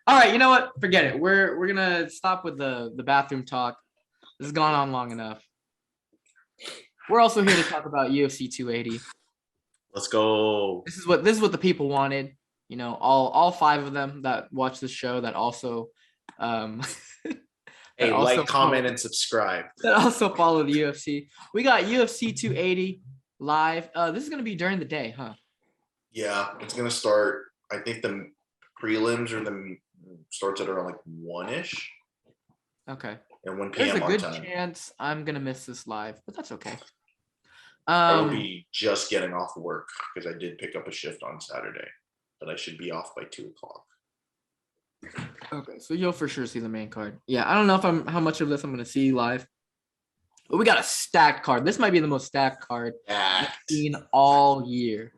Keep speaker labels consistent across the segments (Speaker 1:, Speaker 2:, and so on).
Speaker 1: All right, you know what? Forget it. We're gonna stop with the bathroom talk. This has gone on long enough. We're also here to talk about UFC 280.
Speaker 2: Let's go.
Speaker 1: This is what the people wanted. You know, all five of them that watch this show that also
Speaker 2: Hey, like, comment, and subscribe.
Speaker 1: That also follow the UFC. We got UFC 280 live. This is gonna be during the day, huh?
Speaker 2: Yeah, it's gonna start. I think the prelims or the starts at around like 1-ish.
Speaker 1: Okay.
Speaker 2: And 1
Speaker 1: There's
Speaker 2: p.m.
Speaker 1: a good
Speaker 2: our time.
Speaker 1: chance I'm gonna miss this live, but that's okay.
Speaker 2: I will be just getting off work because I did pick up a shift on Saturday, but I should be off by 2:00.
Speaker 1: Okay, so you'll for sure see the main card. Yeah, I don't know if how much of this I'm gonna see live. But we got a stacked card. This might be the most stacked card I've seen all year.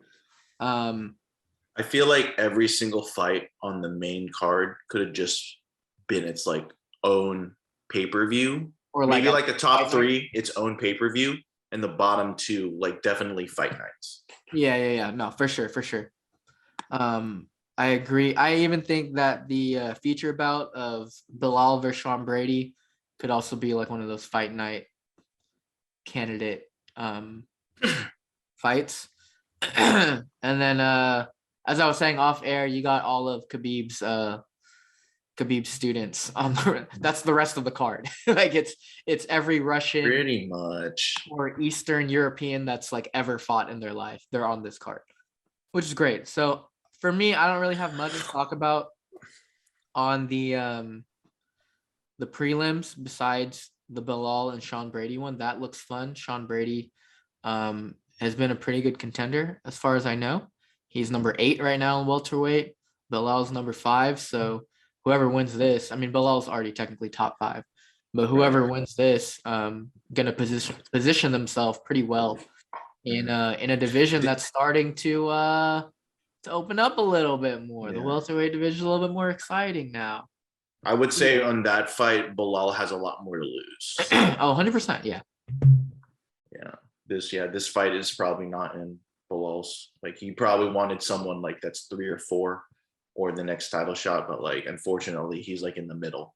Speaker 2: I feel like every single fight on the main card could have just been its like own pay-per-view. Or maybe like the top 3, its own pay-per-view, and the bottom 2, like definitely fight nights.
Speaker 1: Yeah. No, for sure. I agree. I even think that the feature bout of Bilal versus Sean Brady could also be like one of those fight night candidate fights. And then as I was saying off air, you got all of Khabib's students on that's the rest of the card. Like it's every Russian
Speaker 2: pretty much
Speaker 1: or Eastern European that's like ever fought in their life. They're on this card, which is great. So for me, I don't really have much to talk about on the prelims besides the Bilal and Sean Brady one. That looks fun. Sean Brady has been a pretty good contender as far as I know. He's number 8 right now in welterweight. Bilal's number 5. So whoever wins this, I mean, Bilal's already technically top 5, but whoever wins this, gonna position themselves pretty well in a division that's starting to open up a little bit more. Yeah. The welterweight division is a little bit more exciting now.
Speaker 2: I would say on that fight, Bilal has a lot more to lose.
Speaker 1: 100%, yeah.
Speaker 2: This fight is probably not in Bilal's. Like, he probably wanted someone like that's 3 or 4 or the next title shot, but like unfortunately he's like in the middle.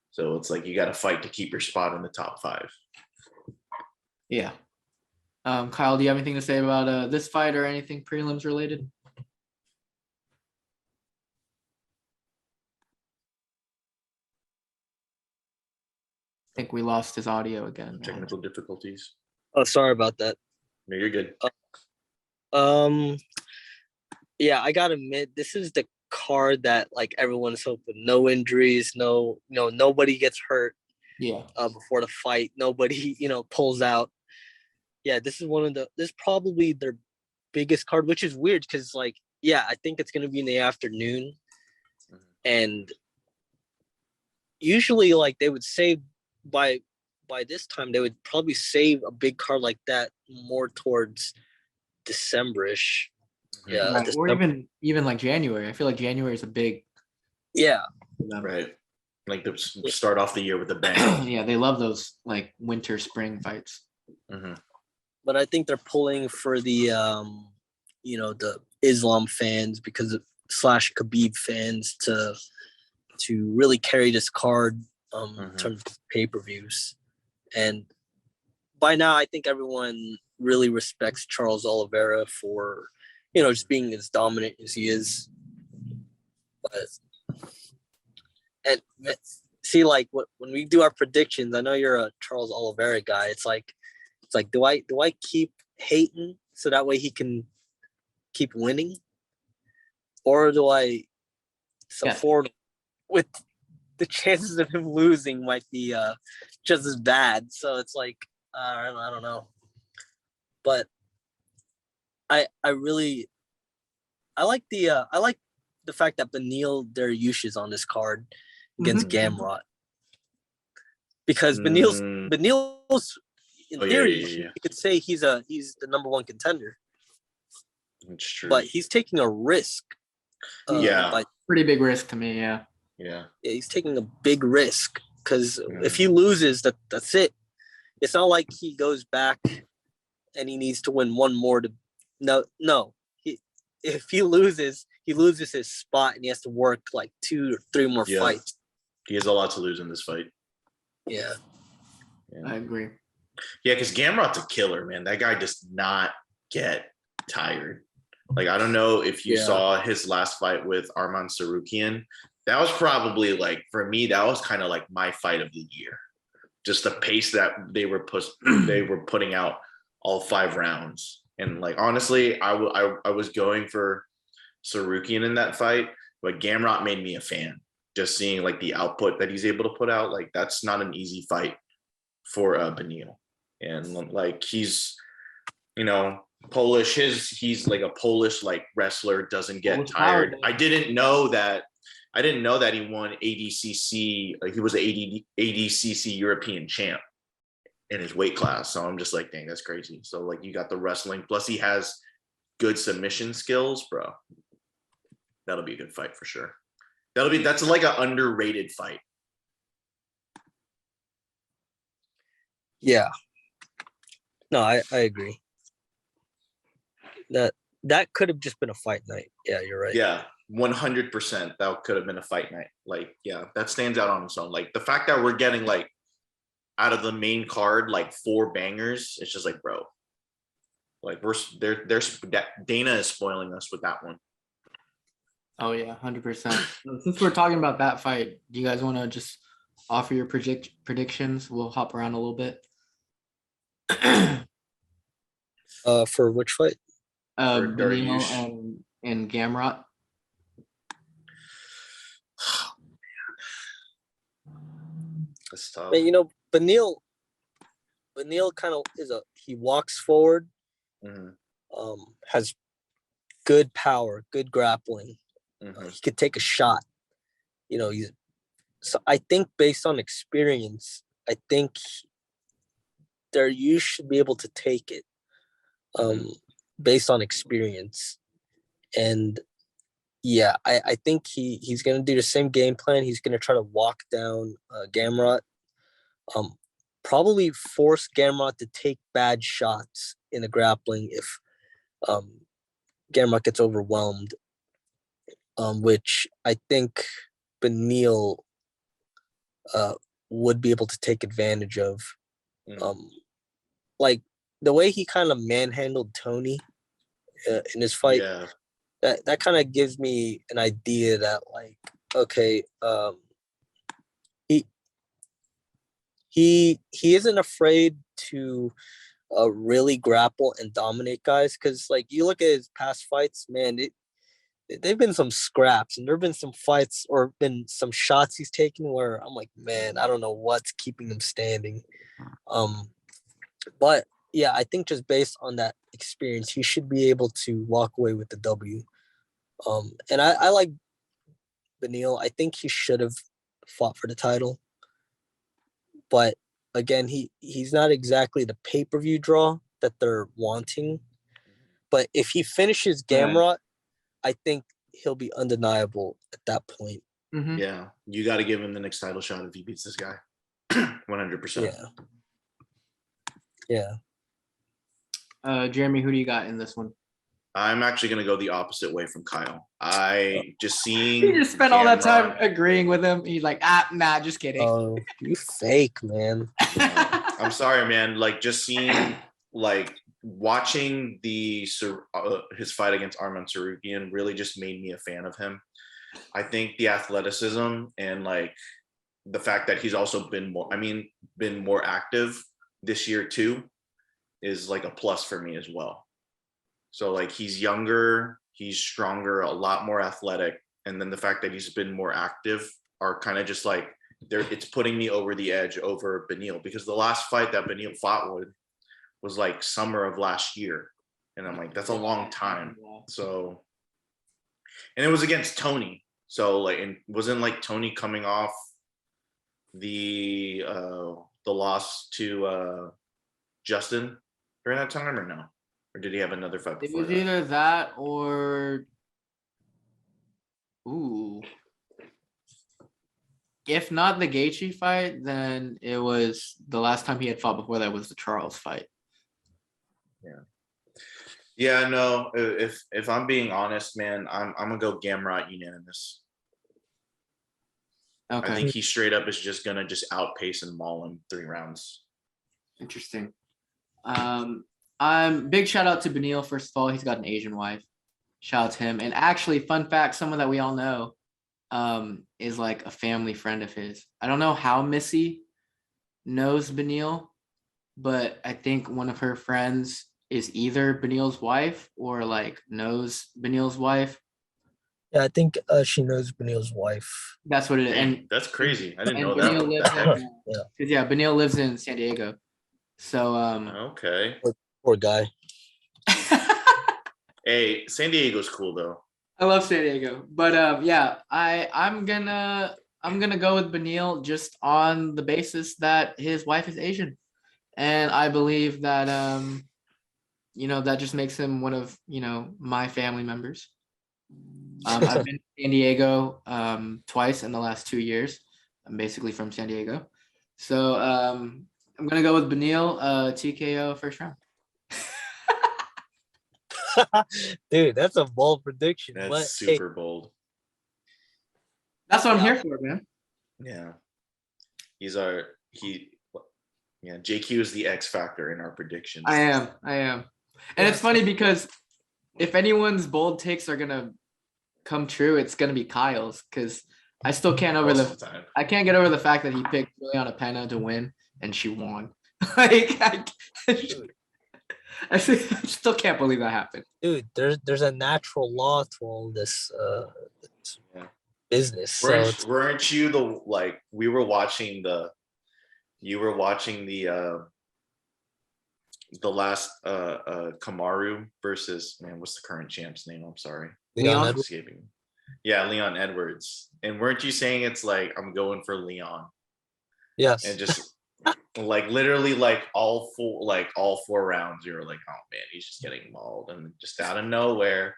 Speaker 2: So it's like you got to fight to keep your spot in the top 5.
Speaker 1: Yeah. Kyle, do you have anything to say about this fight or anything prelims related? I think we lost his audio again.
Speaker 2: Technical difficulties.
Speaker 3: Oh, sorry about that.
Speaker 2: No, you're good.
Speaker 3: Yeah, I gotta admit, this is the card that like everyone's hoping. No injuries, nobody gets hurt.
Speaker 1: Yeah.
Speaker 3: Before the fight, nobody, pulls out. Yeah, this is probably their biggest card, which is weird because like, yeah, I think it's gonna be in the afternoon, and usually like they would save by this time they would probably save a big card like that more towards December-ish. Yeah,
Speaker 1: right. Or even like January. I feel like January is a big.
Speaker 3: Yeah.
Speaker 2: Right. Like to start off the year with a bang.
Speaker 1: Yeah, they love those like winter spring fights.
Speaker 2: Mm-hmm.
Speaker 3: But I think they're pulling for the the Islam fans because of / Khabib fans to really carry this card in terms of pay-per-views. And by now, I think everyone really respects Charles Oliveira for, just being as dominant as he is. And see, like when we do our predictions, I know you're a Charles Oliveira guy. It's like, do I keep hating so that way he can keep winning, or do I support with the chances of him losing might be just as bad? So it's like I don't know, but I like the fact that Beneil Dariush is on this card against Gamrot, because Beneil's in theory you could say he's the number 1 contender.
Speaker 2: That's true,
Speaker 3: but he's taking a risk.
Speaker 1: Pretty big risk to me.
Speaker 2: Yeah,
Speaker 3: he's taking a big risk because if he loses, that's it. It's not like he goes back and he needs to win one more to. No. If he loses, he loses his spot and he has to work like 2 or 3 more fights.
Speaker 2: He has a lot to lose in this fight.
Speaker 3: Yeah.
Speaker 1: I agree.
Speaker 2: Yeah, because Gamrot's a killer, man. That guy does not get tired. Like, I don't know if you saw his last fight with Arman Tsarukyan. That was probably like, for me, that was kind of like my fight of the year. Just the pace that they were putting out all 5 rounds. And like, honestly, I was going for Tsarukyan in that fight, but Gamrot made me a fan. Just seeing like the output that he's able to put out, like that's not an easy fight for Beneil. And like he's, Polish. He's like a Polish like wrestler, doesn't get tired. I didn't know that he won ADCC. He was an ADCC European champ in his weight class. So I'm just like, dang, that's crazy. So like you got the wrestling, plus he has good submission skills, bro. That'll be a good fight for sure. That's like an underrated fight.
Speaker 3: Yeah. No, I agree. That could have just been a fight night. Yeah, you're right.
Speaker 2: Yeah, 100%. That could have been a fight night. Like, yeah, that stands out on its own. Like the fact that we're getting like out of the main card like 4 bangers, it's just like, bro, like Dana is spoiling us with that one.
Speaker 1: Oh yeah, 100%. Since we're talking about that fight, do you guys want to just offer your predictions? We'll hop around a little bit.
Speaker 3: For which fight?
Speaker 1: Beneil and Gamrot.
Speaker 2: That's tough.
Speaker 3: Man, Beneil kind of he walks forward, has good power, good grappling. He could take a shot. So I think based on experience, I think Dariush should be able to take it. Based on experience. And yeah, I think he's gonna do the same game plan. He's gonna try to walk down Gamrot. Probably force Gamrot to take bad shots in the grappling if Gamrot gets overwhelmed. Which I think Beneil would be able to take advantage of. Like the way he kind of manhandled Tony in his fight, that kind of gives me an idea that like, okay, he isn't afraid to really grapple and dominate guys, because like you look at his past fights, man, they've been some scraps, and there have been some fights or been some shots he's taken where I'm like, man, I don't know what's keeping him standing. But yeah, I think just based on that experience, he should be able to walk away with the W. And I like Beneil. I think he should have fought for the title. But again, he's not exactly the pay-per-view draw that they're wanting. But if he finishes Gamrot, I think he'll be undeniable at that point.
Speaker 2: Yeah, you got to give him the next title shot if he beats this guy. 100%.
Speaker 3: Yeah.
Speaker 1: Jeremy, who do you got in this one?
Speaker 2: I'm actually going to go the opposite way from Kyle. I just seeing.
Speaker 1: He just spent all that time agreeing with him. He's like, nah, just kidding.
Speaker 3: Oh, you fake, man.
Speaker 2: I'm sorry, man. Like just seeing, like watching his fight against Arman Tsarukyan really just made me a fan of him. I think the athleticism and like the fact that he's also been more active this year too is like a plus for me as well. So like he's younger, he's stronger, a lot more athletic, and then the fact that he's been more active are kind of just like it's putting me over the edge over Beneil, because the last fight that Beneil fought with was like summer of last year, and I'm like, that's a long time. So, and it was against Tony, so like it wasn't like Tony coming off the loss to Justin during that time, or no? Or did he have another fight before?
Speaker 1: It was either that or if not the Gaethje fight, then it was the last time he had fought before that was the Charles fight.
Speaker 2: Yeah, no. If I'm being honest, man, I'm gonna go Gamrot unanimous.
Speaker 1: Okay.
Speaker 2: I think he straight up is just gonna just outpace and maul him 3 rounds.
Speaker 1: Interesting. I'm big shout out to Beneil. First of all, he's got an Asian wife. Shout out to him. And actually, fun fact, someone that we all know, is like a family friend of his. I don't know how Missy knows Beneil, but I think one of her friends is either Beneil's wife or like knows Beneil's wife.
Speaker 3: Yeah, I think she knows Beneil's wife.
Speaker 1: That's what it is. And
Speaker 2: that's crazy. I didn't know
Speaker 1: Beneil
Speaker 2: that.
Speaker 1: Beneil lives in San Diego. So
Speaker 2: okay.
Speaker 3: Poor guy.
Speaker 2: Hey, San Diego's cool though.
Speaker 1: I love San Diego, but I'm gonna go with Beneil just on the basis that his wife is Asian, and I believe that that just makes him one of my family members. I've been to San Diego twice in the last 2 years. I'm basically from San Diego, so I'm gonna go with Beneil TKO first round.
Speaker 3: Dude, that's a bold prediction.
Speaker 2: That's super bold.
Speaker 1: That's what I'm here for, man.
Speaker 2: Yeah. JQ is the X factor in our predictions.
Speaker 1: I am. And it's funny because if anyone's bold takes are gonna come true, it's gonna be Kyle's, because I still can't I can't get over the fact that he picked Juliana Pena to win and she won. Like I still can't believe that happened.
Speaker 3: Dude, there's a natural law to all this business.
Speaker 2: Weren't you you were watching the last Kamaru versus, man, what's the current champ's name? I'm sorry.
Speaker 3: Leon
Speaker 2: escaping. Yeah, Leon Edwards. And weren't you saying it's like I'm going for Leon?
Speaker 3: Yes.
Speaker 2: And just literally all 4 rounds you were like, oh man, he's just getting mauled, and just out of nowhere,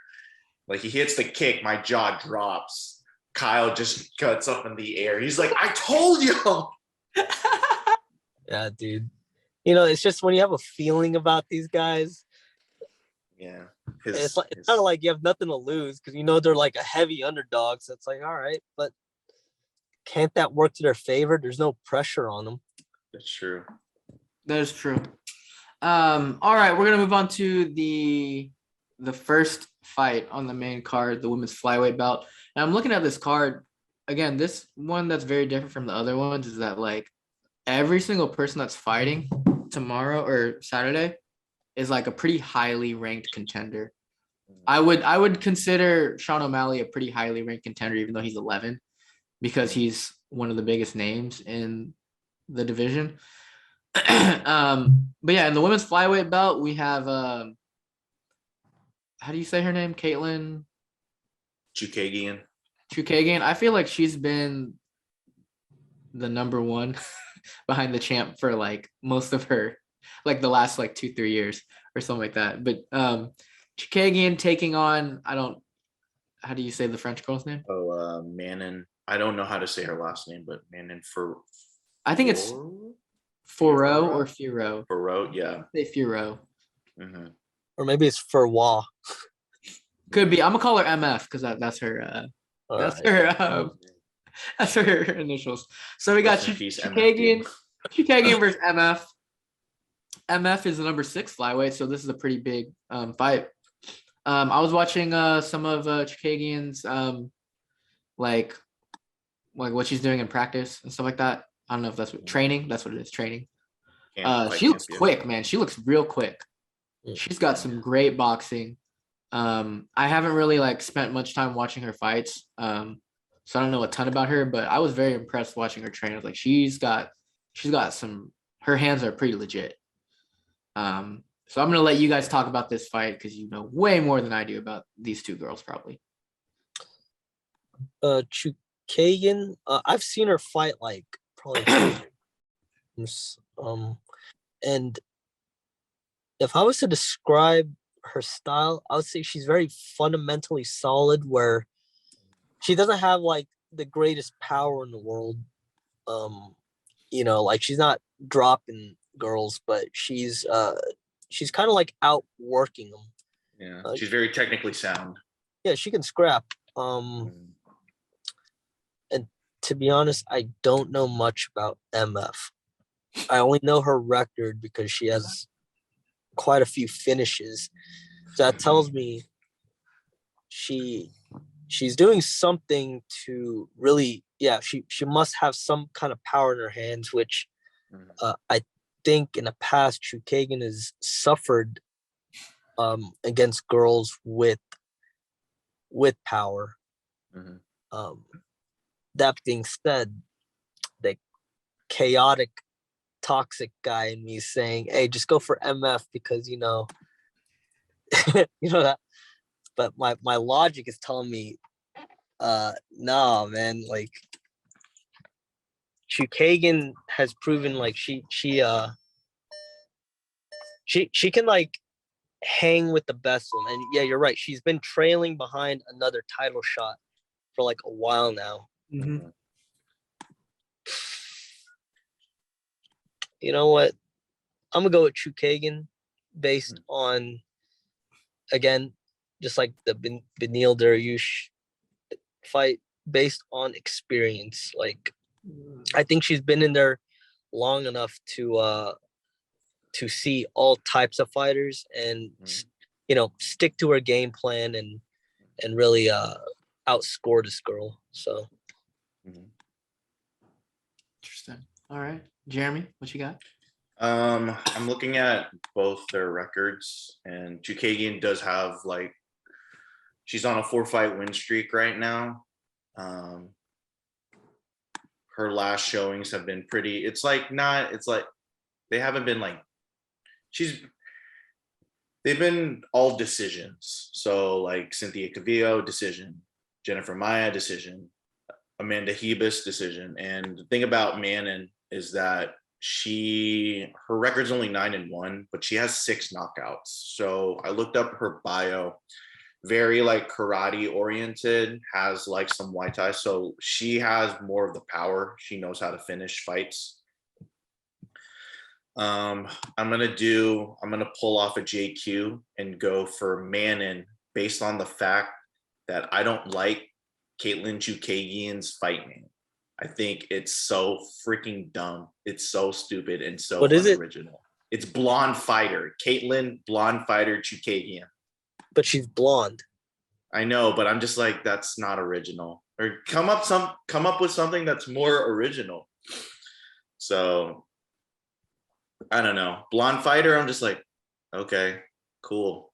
Speaker 2: he hits the kick, my jaw drops. Kyle just cuts up in the air. He's like, I told you.
Speaker 3: Yeah, dude. It's just when you have a feeling about these guys.
Speaker 2: Yeah.
Speaker 3: It's kind of like you have nothing to lose because they're like a heavy underdog. So it's like, all right, but can't that work to their favor? There's no pressure on them.
Speaker 2: That's true.
Speaker 1: That is true. All right, we're gonna move on to the first fight on the main card, the women's flyweight bout. And I'm looking at this card again. This one that's very different from the other ones is that every single person that's fighting tomorrow or Saturday is a pretty highly ranked contender. I would consider Sean O'Malley a pretty highly ranked contender, even though he's 11, because he's one of the biggest names in the division. But yeah, in the women's flyweight belt, we have how do you say her name? Caitlin
Speaker 2: Chookagian.
Speaker 1: I feel like she's been the number one behind the champ for most of her, the last 2-3 years or something like that. But Chookagian taking on, how do you say the French girl's name?
Speaker 2: Oh, Manon. I don't know how to say her last name, but Manon
Speaker 1: I think it's Furo or Furo.
Speaker 2: Furo, yeah.
Speaker 1: Say Furo.
Speaker 2: Mm-hmm.
Speaker 3: Or maybe it's Furwa.
Speaker 1: Could be. I'm gonna call her MF because that's her. That's her initials. So we got Chookagian versus MF. MF is the number 6 flyweight, so this is a pretty big fight. I was watching some of Chookagian's like what she's doing in practice and stuff like that. I don't know if that's what training. That's what it is, training. She looks quick, man. She looks real quick. She's got some great boxing. I haven't really spent much time watching her fights, so I don't know a ton about her. But I was very impressed watching her train. I was like, she's got some. Her hands are pretty legit. So I'm gonna let you guys talk about this fight because you know way more than I do about these two girls, probably.
Speaker 3: Chookagian, I've seen her fight probably. And if I was to describe her style, I would say she's very fundamentally solid, where she doesn't have the greatest power in the world. She's not dropping girls, but she's kind of outworking them.
Speaker 2: Yeah, she's very technically sound.
Speaker 3: Yeah, she can scrap. And to be honest, I don't know much about MF. I only know her record because she has quite a few finishes. So that tells me she's doing something to really, she must have some kind of power in her hands, which I think in the past Chookagian has suffered against girls with power. That being said, the chaotic, toxic guy in me saying, "Hey, just go for MF because you know that." But my logic is telling me, nah, man. Like Chookagian has proven like she can like hang with the best of them. And yeah, you're right. She's been trailing behind another title shot for like a while now.
Speaker 1: Mm-hmm.
Speaker 3: You know what? I'm gonna go with Chookagian based on, again, just like the Beneil Dariush fight, based on experience. Like, I think she's been in there long enough to see all types of fighters and stick to her game plan and really outscore this girl. So
Speaker 1: interesting. All right, Jeremy, what you got?
Speaker 2: I'm looking at both their records, and Chookagian does have like, she's on a 4-fight win streak right now. Her last showings have been pretty. It's like they haven't been like, they've been all decisions. So like Cynthia Cavillo decision, Jennifer Maia decision, Amanda Hebus decision. And the thing about Manon is that her record's only 9-1, but she has 6 knockouts. So I looked up her bio, very like karate oriented, has like some Muay Thai. So she has more of the power. She knows how to finish fights. I'm gonna pull off a JQ and go for Manon based on the fact that I don't like Caitlin Chookagian's fight name. I think it's so freaking dumb. It's so stupid and so unoriginal. It's Blonde Fighter. Caitlin Blonde Fighter Chookagian.
Speaker 3: But she's blonde.
Speaker 2: I know, but I'm just like, that's not original. Or come up with something that's more original. So I don't know. Blonde Fighter, I'm just like, okay, cool.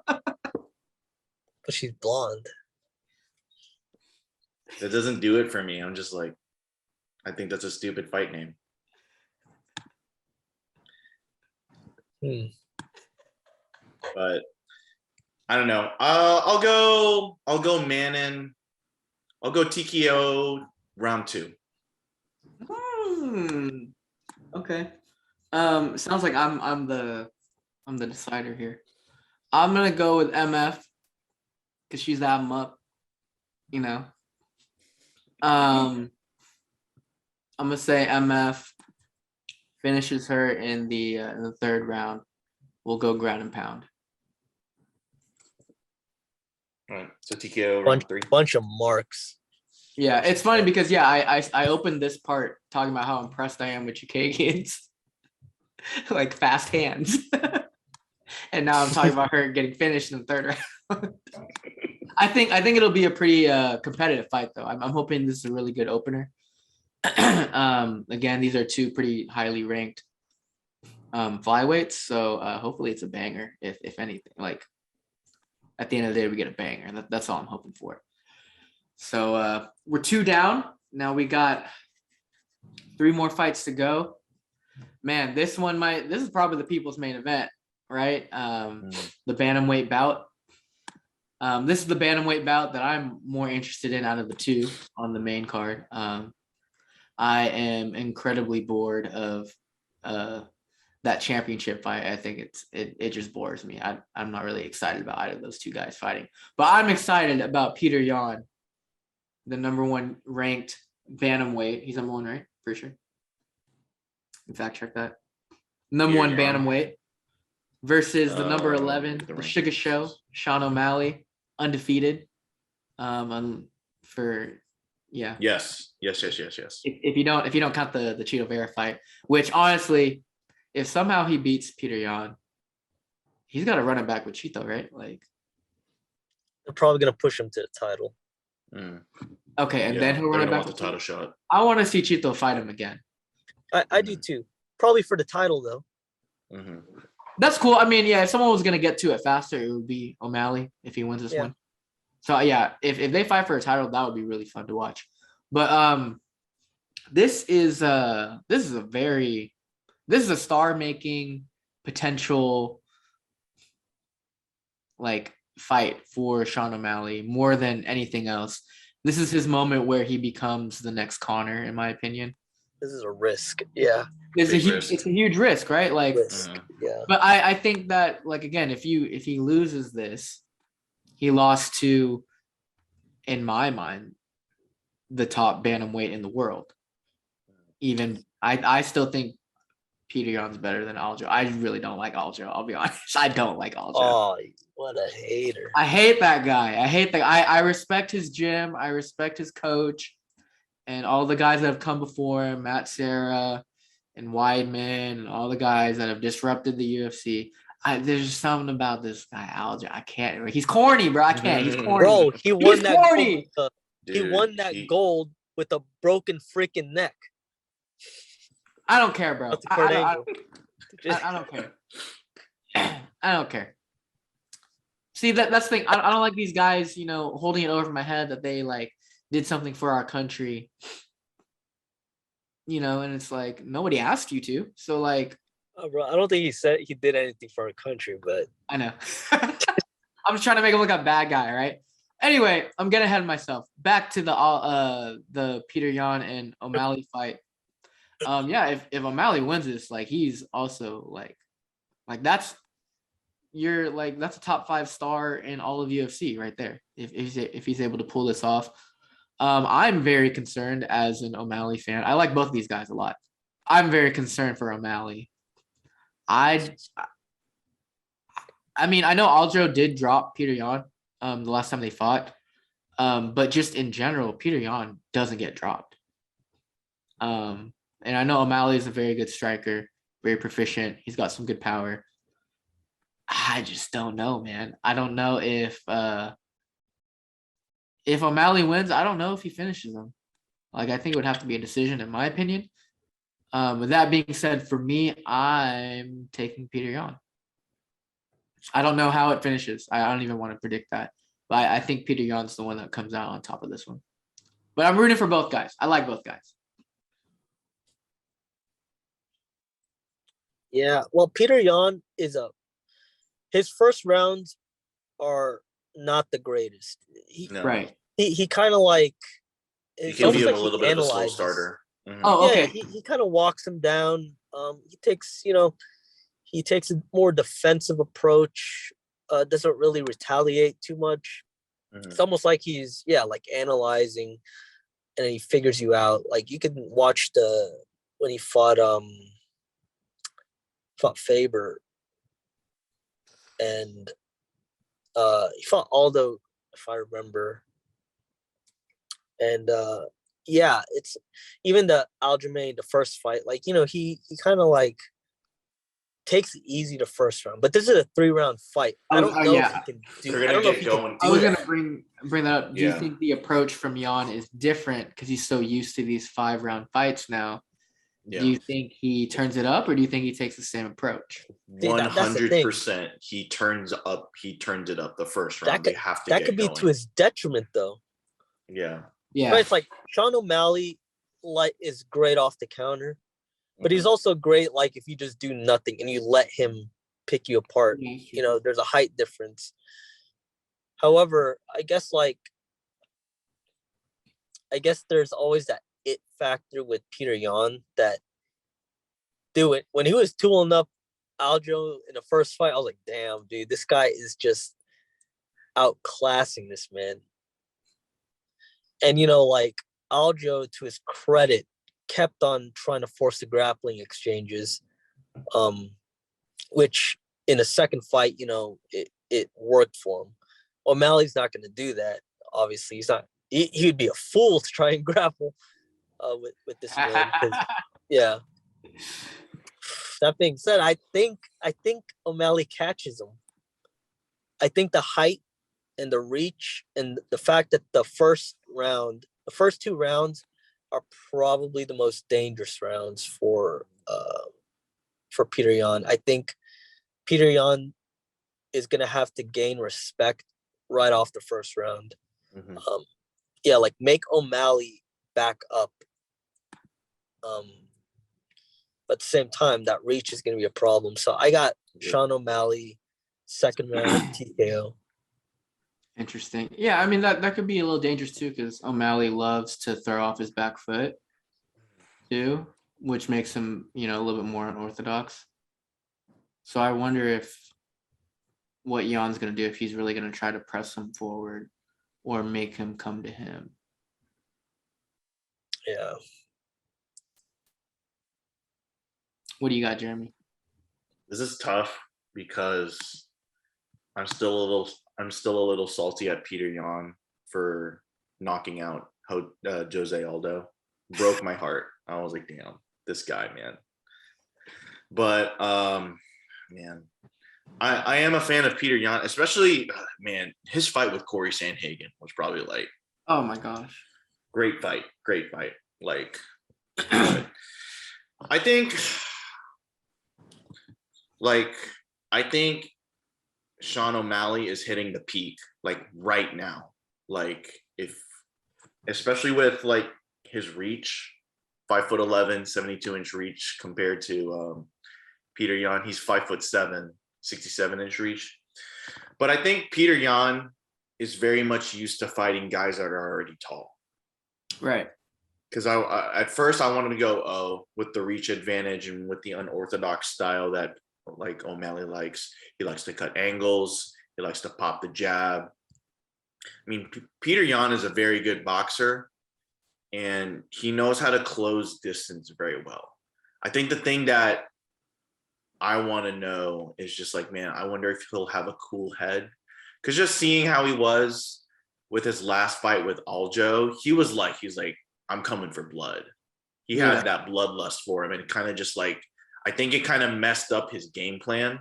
Speaker 3: But she's blonde.
Speaker 2: That doesn't do it for me. I'm just like, I think that's a stupid fight name. But I don't know. I'll go Manon. I'll go TKO round 2.
Speaker 1: Okay. Sounds like I'm the decider here. I'm gonna go with MF because she's that up, you know. I'm gonna say MF finishes her in the 3rd round. We'll go ground and pound.
Speaker 2: All right. So TKO round 3.
Speaker 3: Bunch of marks.
Speaker 1: Yeah, it's funny because I opened this part talking about how impressed I am with Chookagian's like fast hands. And now I'm talking about her getting finished in the 3rd round. I think it'll be a pretty competitive fight though. I'm hoping this is a really good opener. Again, these are 2 pretty highly ranked flyweights, so hopefully it's a banger. If anything, like at the end of the day, we get a banger. That's all I'm hoping for. So we're 2 down. Now we got 3 more fights to go. Man, this is probably the people's main event, right? The bantamweight bout. This is the bantamweight bout that I'm more interested in out of the 2 on the main card. I am incredibly bored of that championship fight. I think it just bores me. I'm not really excited about either of those 2 guys fighting, but I'm excited about Peter Yan, the number 1 ranked bantamweight. He's number 1, right? For sure. In fact, check that. Number 1 bantamweight. versus the number 11, the
Speaker 2: rankings.
Speaker 1: Sugar Show, Sean O'Malley, undefeated.
Speaker 2: Yes.
Speaker 1: If you don't count the Cheeto Vera fight, which honestly, if somehow he beats Peter Yan, he's got to run it back with Cheeto, right? Like,
Speaker 3: they're probably gonna push him to the title.
Speaker 1: Okay, and then he'll run it back
Speaker 2: with the title shot.
Speaker 1: I want to see Cheeto fight him again.
Speaker 3: I do too. Probably for the title though.
Speaker 1: That's cool. I mean, yeah, if someone was gonna get to it faster, it would be O'Malley if he wins this one. So yeah, if they fight for a title, that would be really fun to watch. But this is a star-making potential like fight for Sean O'Malley more than anything else. This is his moment where he becomes the next Conor, in my opinion.
Speaker 3: This is a risk. Yeah.
Speaker 1: It's a huge risk, right? Like,
Speaker 3: yeah.
Speaker 1: But I think that, like, again, if he loses this, he lost to, in my mind, the top bantamweight in the world. Even I still think Peter Yan's better than Aljo. I really don't like Aljo. I'll be honest. I don't like Aljo.
Speaker 3: Oh, what a hater!
Speaker 1: I hate that guy. I respect his gym. I respect his coach, and all the guys that have come before him, Matt Serra and Weidman, and all the guys that have disrupted the UFC. There's just something about this guy, Aljo. I can't. He's corny, bro. I can't. He's corny.
Speaker 3: Bro, he won that.
Speaker 1: Corny.
Speaker 3: He won that gold with a broken freaking neck.
Speaker 1: I don't care, bro. I don't care. I don't care. See, that's the thing. I don't like these guys, holding it over my head that they like did something for our country. And it's like nobody asked you to. So like,
Speaker 3: bro, I don't think he said he did anything for our country, but
Speaker 1: I know. I'm just trying to make him look like a bad guy, right? Anyway, I'm getting ahead of myself. Back to the Peter Yan and O'Malley fight. If O'Malley wins this, like he's also like that's that's a top 5 star in all of UFC right there. If he's able to pull this off, I'm very concerned as an O'Malley fan. I like both of these guys a lot. I'm very concerned for O'Malley. I mean, I know Aljo did drop Peter Yan the last time they fought, but just in general, Peter Yan doesn't get dropped. And I know O'Malley is a very good striker, very proficient. He's got some good power. I just don't know, man. I don't know if O'Malley wins, I don't know if he finishes him. Like, I think it would have to be a decision, in my opinion. With that being said, for me, I'm taking Peter Yan. I don't know how it finishes. I don't even want to predict that. But I think Peter Yan's the one that comes out on top of this one. But I'm rooting for both guys. I like both guys.
Speaker 3: Yeah, well, Peter Yan his first rounds are not the greatest.
Speaker 1: Right.
Speaker 3: He kind of like
Speaker 2: he can be a little bit of a slow starter.
Speaker 1: Oh, okay.
Speaker 3: He kind of walks him down. He takes a more defensive approach. Doesn't really retaliate too much. It's almost like he's like analyzing, and he figures you out. Like you can watch when he fought Faber, and he fought Aldo, if I remember. And it's even the Aljamain, the first fight, like he kind of like takes it easy the first round, but this is a 3-round fight. I don't know if he can do. I don't know if he can do.
Speaker 1: I was gonna bring that up. Do you think the approach from Yan is different because he's so used to these 5-round fights now? Yeah. Do you think he turns it up, or do you think he takes the same approach?
Speaker 2: 100%. He turns it up the first round. That
Speaker 3: could be to his detriment, though.
Speaker 2: Yeah.
Speaker 1: Yeah.
Speaker 3: But it's like Sean O'Malley is great off the counter, but he's also great like if you just do nothing and you let him pick you apart. There's a height difference. However, I guess there's always that it factor with Peter Yan that when he was tooling up Aljo in the first fight, I was like, damn, dude, this guy is just outclassing this man. And Aljo, to his credit, kept on trying to force the grappling exchanges, which in a second fight, it worked for him. O'Malley's not going to do that. Obviously, he's not. He'd be a fool to try and grapple with this man. Yeah. That being said, I think O'Malley catches him. I think the height and the reach and the fact that the first 2 rounds are probably the most dangerous rounds for Peter Yan. I think Peter Yan is going to have to gain respect right off the first round.
Speaker 2: Mm-hmm.
Speaker 3: Like make O'Malley back up. But at the same time, that reach is going to be a problem. So I got Sean O'Malley, second round TKO.
Speaker 1: Interesting. Yeah, I mean that could be a little dangerous too, because O'Malley loves to throw off his back foot too, which makes him, a little bit more unorthodox. So I wonder if what Jan's going to do, if he's really going to try to press him forward or make him come to him.
Speaker 3: Yeah.
Speaker 1: What do you got, Jeremy?
Speaker 2: This is tough because I'm still a little salty at Peter Yan for knocking out Jose Aldo. Broke my heart. I was like, damn, this guy, man. But man, I am a fan of Peter Yan, especially man, his fight with Corey Sandhagen was probably like,
Speaker 1: oh my gosh,
Speaker 2: great fight. Like, I think Sean O'Malley is hitting the peak like right now. Like especially with like his reach, 5'11", 72-inch reach compared to Peter Yan. He's 5'7", 67-inch reach. But I think Peter Yan is very much used to fighting guys that are already tall.
Speaker 1: Right.
Speaker 2: Because I at first I wanted to go with the reach advantage and with the unorthodox style that like O'Malley likes. He likes to cut angles. He likes to pop the jab. I mean, Peter Yan is a very good boxer, and he knows how to close distance very well. I think the thing that I want to know is just like, man, I wonder if he'll have a cool head. Because just seeing how he was with his last fight with Aljo, he's like, I'm coming for blood. He had that bloodlust for him, and kind of just like, I think it kind of messed up his game plan.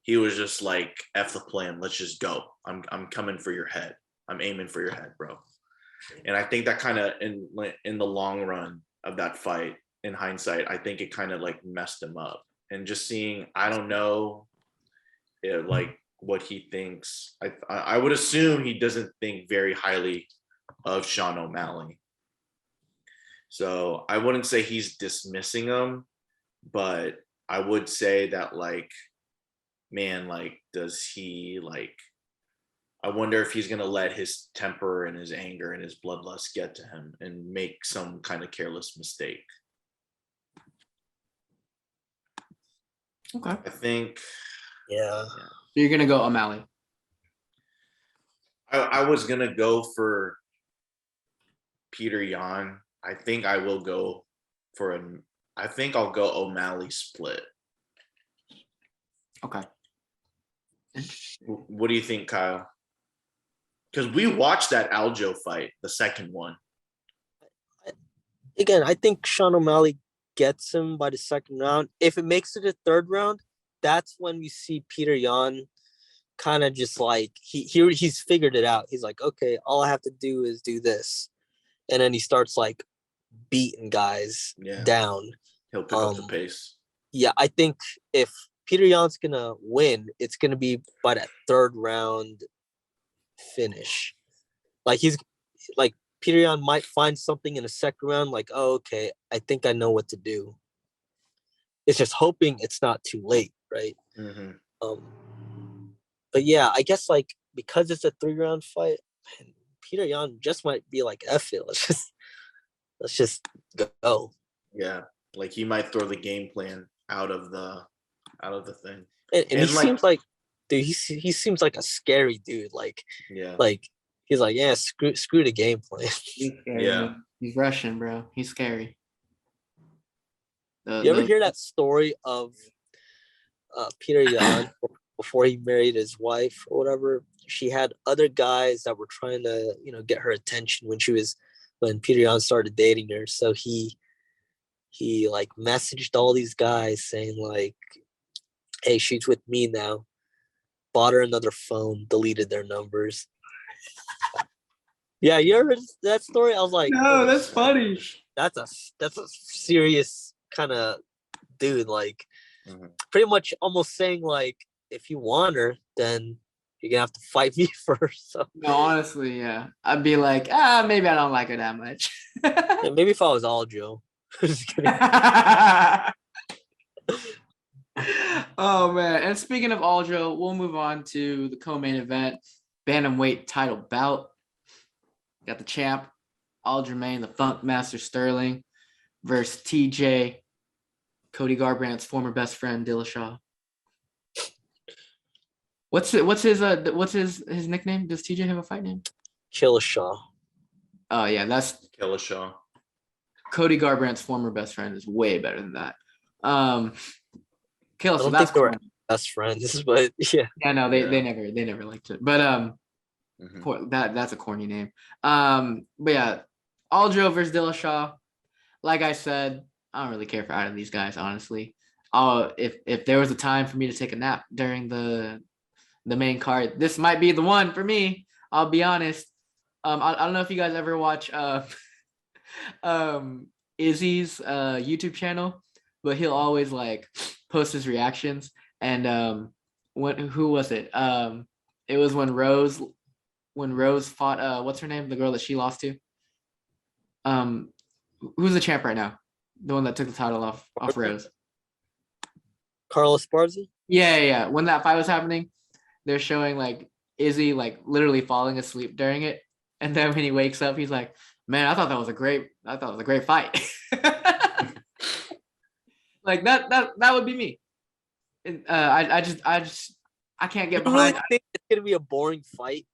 Speaker 2: He was just like, F the plan, let's just go. I'm coming for your head. I'm aiming for your head, bro. And I think that kind of in the long run of that fight, in hindsight, I think it kind of like messed him up. And just seeing, I don't know, like what he thinks. I would assume he doesn't think very highly of Sean O'Malley. So I wouldn't say he's dismissing him, but I would say that like, man, like, does he like, I wonder if he's going to let his temper and his anger and his bloodlust get to him and make some kind of careless mistake.
Speaker 1: Okay.
Speaker 2: I think.
Speaker 3: Yeah.
Speaker 1: So you're going to go O'Malley.
Speaker 2: I was going to go for Peter Yan. I think I will go I think I'll go O'Malley split.
Speaker 1: Okay.
Speaker 2: What do you think, Kyle? Because we watched that Aljo fight, the second one.
Speaker 3: Again, I think Sean O'Malley gets him by the second round. If it makes it a third round, that's when we see Peter Yan kind of just like he's figured it out. He's like, okay, all I have to do is do this, and then he starts like beating guys down.
Speaker 2: He'll pick up the pace.
Speaker 3: Yeah, I think if Peter Yan's gonna win, it's gonna be by that third round finish. Like he's like Peter Yan might find something in the second round, like, oh, okay, I think I know what to do. It's just hoping it's not too late, right?
Speaker 2: Mm-hmm.
Speaker 3: But yeah, I guess like because it's a 3-round fight, man, Peter Yan just might be like, F it. Let's just go.
Speaker 2: Yeah, like he might throw the game plan out of the thing.
Speaker 3: And he like, seems like, dude, he seems like a scary dude. Like, like he's like, yeah, screw the game plan.
Speaker 1: Man. He's Russian, bro. He's scary.
Speaker 3: You ever hear that story of Peter Yan before he married his wife or whatever, she had other guys that were trying to, get her attention when Peter Yan started dating her. So he like messaged all these guys saying like, hey, she's with me now. Bought her another phone, deleted their numbers. Yeah, you ever heard that story? I was like,
Speaker 1: no, that's funny.
Speaker 3: That's a serious kind of dude. Like, pretty much almost saying like, if you want her, then you're gonna have to fight me first. So.
Speaker 1: No, honestly, yeah, I'd be like, maybe I don't like her that much.
Speaker 3: Yeah, maybe if I was Aljo. Just kidding.
Speaker 1: Oh man! And speaking of Aljo, we'll move on to the co-main event, bantamweight title bout. Got the champ, Aljamain, the Funk Master Sterling, versus TJ, Cody Garbrandt's former best friend Dillashaw. What's his nickname? Does TJ have a fight name?
Speaker 3: Dillashaw.
Speaker 1: Oh yeah, that's
Speaker 2: Dillashaw.
Speaker 1: Cody Garbrandt's former best friend is way better than that.
Speaker 3: I don't think they were best friends, but yeah.
Speaker 1: Yeah, no, they never liked it. But that's a corny name. But yeah, Aljo versus Dillashaw. Like I said, I don't really care for either of these guys, honestly. If there was a time for me to take a nap during the main card, this might be the one for me. I'll be honest. I don't know if you guys ever watch Izzy's YouTube channel, but he'll always like post his reactions. And who was it? It was when Rose fought what's her name? The girl that she lost to. Who's the champ right now? The one that took the title off Rose.
Speaker 3: Carla Esparza?
Speaker 1: Yeah. When that fight was happening, they're showing like Izzy like literally falling asleep during it. And then when he wakes up, he's like, man, I thought it was a great fight. Like that would be me. I can't get behind.
Speaker 3: Really think it's gonna be a boring fight?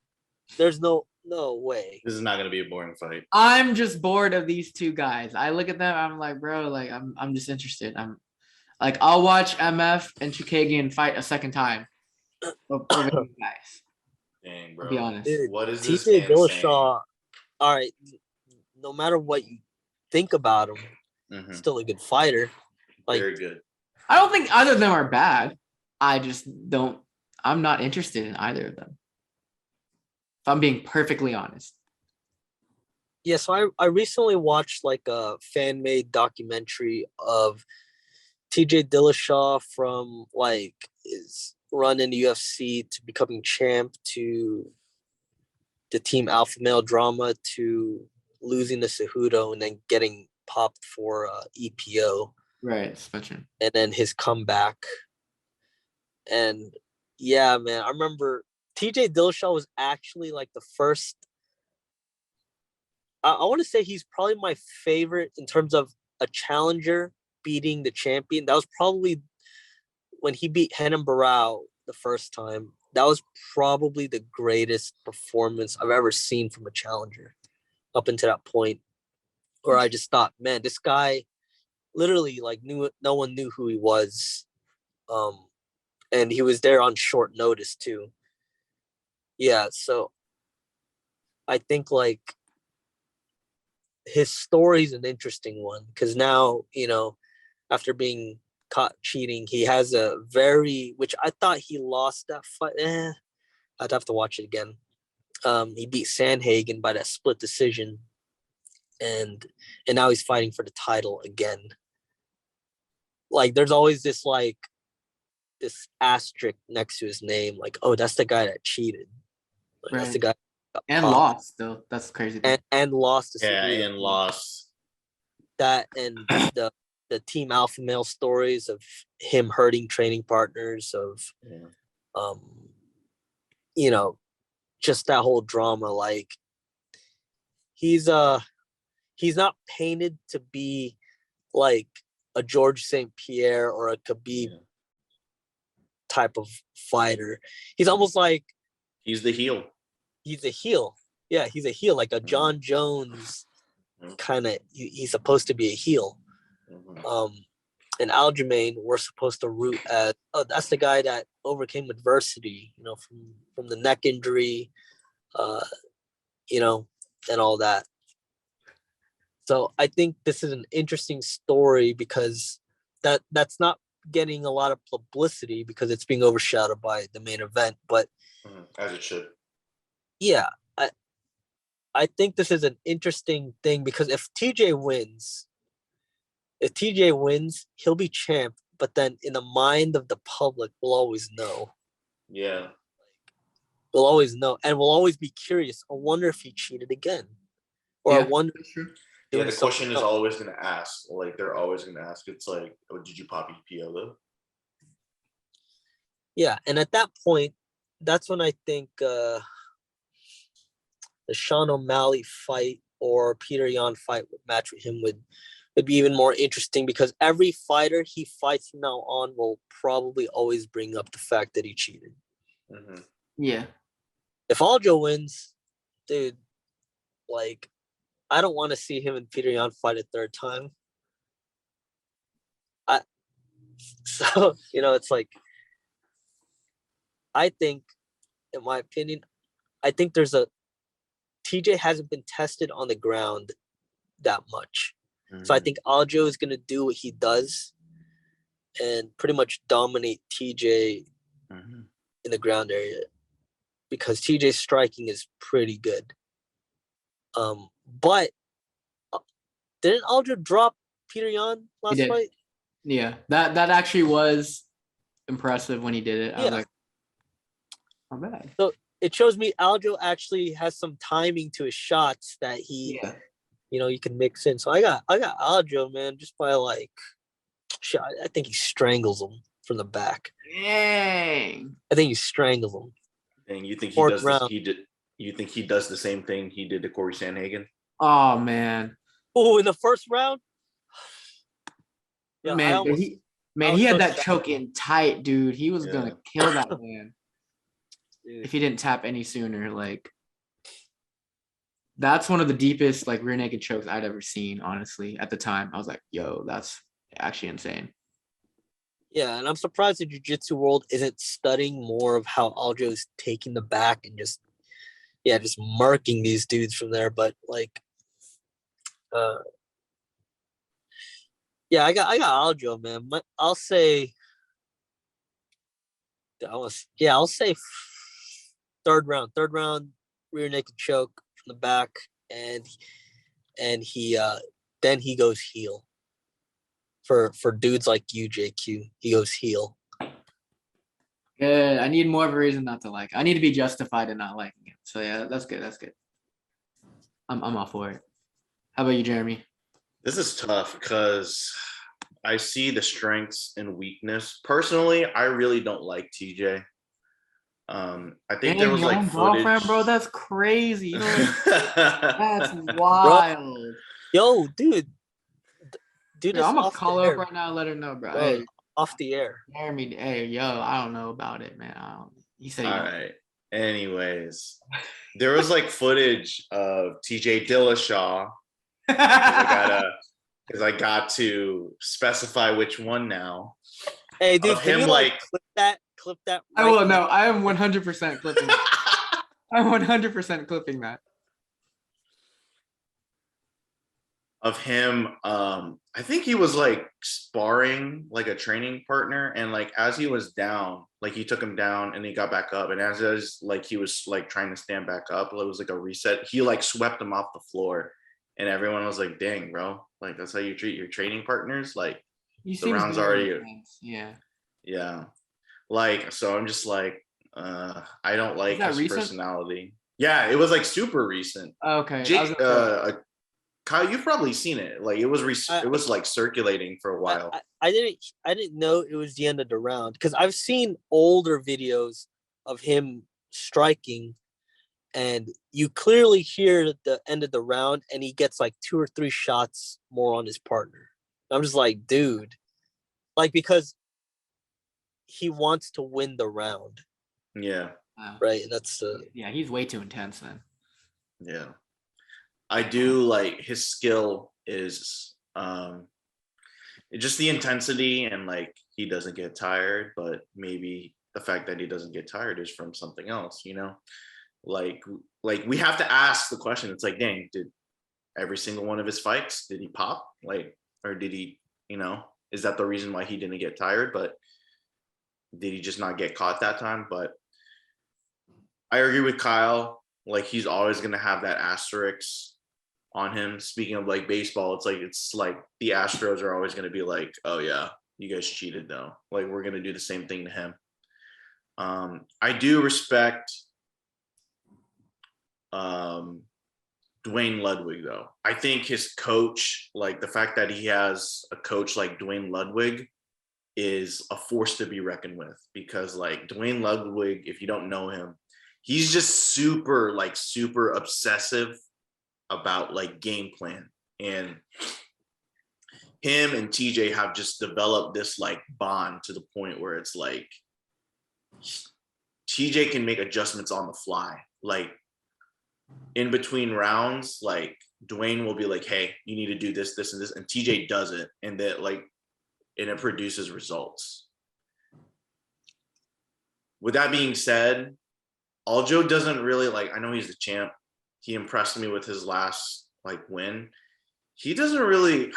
Speaker 3: There's no way.
Speaker 2: This is not gonna be a boring fight.
Speaker 1: I'm just bored of these two guys. I look at them, I'm like, bro, like I'm just interested. I'm like, I'll watch MF and Chookagian fight a second time over these guys.
Speaker 2: Dang, bro.
Speaker 1: I'll be honest.
Speaker 3: Dude,
Speaker 2: what is this
Speaker 3: TJ
Speaker 2: man
Speaker 3: Dillashaw? All right, no matter what you think about him, still a good fighter. Like,
Speaker 2: very good.
Speaker 1: I don't think either of them are bad. I'm not interested in either of them. If I'm being perfectly honest.
Speaker 3: Yeah, so I recently watched like a fan-made documentary of TJ Dillashaw from like his run in the UFC to becoming champ to the Team Alpha Male drama to losing to Cejudo and then getting popped for EPO.
Speaker 1: Right, suspension.
Speaker 3: And then his comeback. And yeah, man, I remember TJ Dillashaw was actually like the first. I want to say he's probably my favorite in terms of a challenger beating the champion. That was probably when he beat Renan Barão the first time. That was probably the greatest performance I've ever seen from a challenger up until that point, where I just thought, man, this guy literally like no one knew who he was. And he was there on short notice too. Yeah, so I think like his story is an interesting one because now, after being caught cheating, he has which I thought he lost that fight. I'd have to watch it again. He beat Sandhagen by that split decision, and now he's fighting for the title again. Like, there's always this asterisk next to his name, like, oh, that's the guy that cheated. Like,
Speaker 1: right.
Speaker 3: That's the guy
Speaker 1: and lost. Though that's crazy.
Speaker 3: And lost.
Speaker 2: And lost.
Speaker 3: That and the Team Alpha Male stories of him hurting training partners, of just that whole drama. Like, he's not painted to be like a George St. Pierre or a Khabib type of fighter. He's almost like
Speaker 2: he's the heel.
Speaker 3: He's a heel. Yeah, he's a heel, like a John Jones kind of. He's supposed to be a heel. And Aljamain, we're supposed to root as, oh, that's the guy that overcame adversity, from the neck injury, and all that. So I think this is an interesting story because that's not getting a lot of publicity because it's being overshadowed by the main event. But
Speaker 2: as it should.
Speaker 3: Yeah, I think this is an interesting thing because if TJ wins, he'll be champ. But then in the mind of the public, we'll always know.
Speaker 2: Yeah.
Speaker 3: We'll always know. And we'll always be curious. I wonder if he cheated again. Or I wonder.
Speaker 2: Yeah, the question is always going to ask. Like, they're always going to ask. It's like, oh, did you pop EPO though?
Speaker 3: Yeah, and at that point, that's when I think the Sean O'Malley fight or Peter Yan fight would match with him would be even more interesting because every fighter he fights from now on will probably always bring up the fact that he cheated.
Speaker 2: Mm-hmm.
Speaker 1: Yeah.
Speaker 3: If Aljo wins, dude, like, I don't want to see him and Peter Yan fight a third time. So, it's like, I think, in my opinion, I think TJ hasn't been tested on the ground that much. Mm-hmm. So I think Aljo is going to do what he does and pretty much dominate TJ in the ground area because TJ's striking is pretty good. But didn't Aljo drop Peter Yan last fight?
Speaker 1: Yeah, that actually was impressive when he did it. I was like, not bad.
Speaker 3: So it shows me Aljo actually has some timing to his shots that he, you can mix in. So I got Aljo, man, just by like, I think he strangles him from the back.
Speaker 1: Dang.
Speaker 3: I think he strangles him.
Speaker 2: And you think he does this? You think he does the same thing he did to Corey Sandhagen?
Speaker 1: Oh man.
Speaker 3: Oh, in the first round.
Speaker 1: Yeah, man, he had that choke in tight, dude. He was gonna kill that man if he didn't tap any sooner. Like, that's one of the deepest like rear naked chokes I'd ever seen. Honestly, at the time, I was like, "Yo, that's actually insane."
Speaker 3: Yeah, and I'm surprised the jiu-jitsu world isn't studying more of how Aljo's taking the back and just marking these dudes from there. But like, I got Aljo, man. I'll say third round rear naked choke from the back, and he then he goes heel. For dudes like you, JQ, he goes heel.
Speaker 1: Good. I need more of a reason not to like. I need to be justified in not liking it. So yeah, that's good. That's good. I'm all for it. How about you, Jeremy?
Speaker 2: This is tough because I see the strengths and weakness. Personally, I really don't like TJ. I think there was like footage.
Speaker 1: Bro, that's crazy. You know, that's wild.
Speaker 3: Bro. Yo, dude,
Speaker 1: I'm gonna call her up right now and let her know, bro. Hey,
Speaker 3: off the air.
Speaker 1: Jeremy, hey, yo, I don't know about it, man. He said,
Speaker 2: all right. Anyways, there was like footage of TJ Dillashaw. Because I got to specify which one now.
Speaker 3: Hey, dude, can you like clip that?
Speaker 1: I will. No, I am 100% clipping. I'm 100% clipping that.
Speaker 2: Of him, I think he was like sparring like a training partner, and like as he was down, like he took him down and he got back up, and as like he was like trying to stand back up, it was like a reset. He like swept him off the floor, and everyone was like, "Dang, bro, like that's how you treat your training partners." Like the round's already, yeah. Like so, I'm just like, I don't like his personality. Yeah, it was like super recent.
Speaker 1: Okay.
Speaker 2: Kyle, you've probably seen it. Like it was like circulating for a while.
Speaker 3: I didn't know it was the end of the round because I've seen older videos of him striking, and you clearly hear the end of the round, and he gets like 2 or 3 shots more on his partner. I'm just like, dude, like because he wants to win the round.
Speaker 2: Yeah.
Speaker 3: Right. And that's
Speaker 1: he's way too intense then.
Speaker 2: Yeah. I do like his skill is just the intensity and like he doesn't get tired, but maybe the fact that he doesn't get tired is from something else, like we have to ask the question. It's like, dang, did every single one of his fights, did he pop? Like, or did he, is that the reason why he didn't get tired? But did he just not get caught that time? But I agree with Kyle. Like, he's always going to have that asterisk on him. Speaking of like baseball, it's like the Astros are always going to be like, oh yeah, you guys cheated though. Like, we're going to do the same thing to him. I do respect Dwayne Ludwig though. I think his coach, like the fact that he has a coach like Dwayne Ludwig, is a force to be reckoned with, because like Dwayne Ludwig, if you don't know him, he's just super obsessive about like game plan. And him and TJ have just developed this like bond to the point where it's like TJ can make adjustments on the fly. Like in between rounds, like Dwayne will be like, hey, you need to do this, this, and this. And TJ does it. And that like, and it produces results. With that being said, Aljo doesn't really like, I know he's the champ. He impressed me with his last like win. He doesn't really,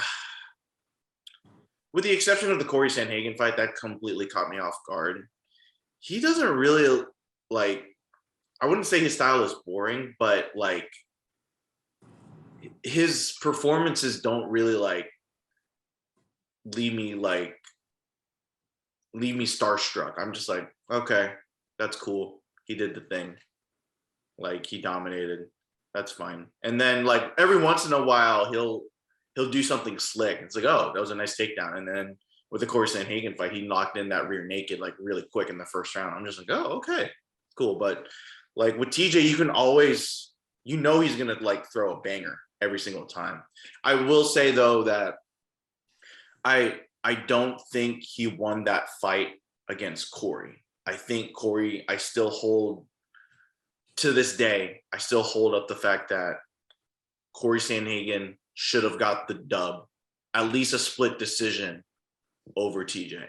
Speaker 2: with the exception of the Corey Sandhagen fight, that completely caught me off guard. He doesn't really like, I wouldn't say his style is boring, but like his performances don't really like leave me starstruck. I'm just like, okay, that's cool. He did the thing. Like, he dominated. That's fine. And then like every once in a while he'll do something slick. It's like, oh, that was a nice takedown. And then with the Corey Sandhagen fight, he knocked in that rear naked like really quick in the first round. I'm just like, oh, okay, cool. But like with TJ, you can always, he's gonna like throw a banger every single time. I will say though that I don't think he won that fight against Corey. I think Corey, I still hold to this day, I still hold up the fact that Corey Sandhagen should have got the dub, at least a split decision over TJ.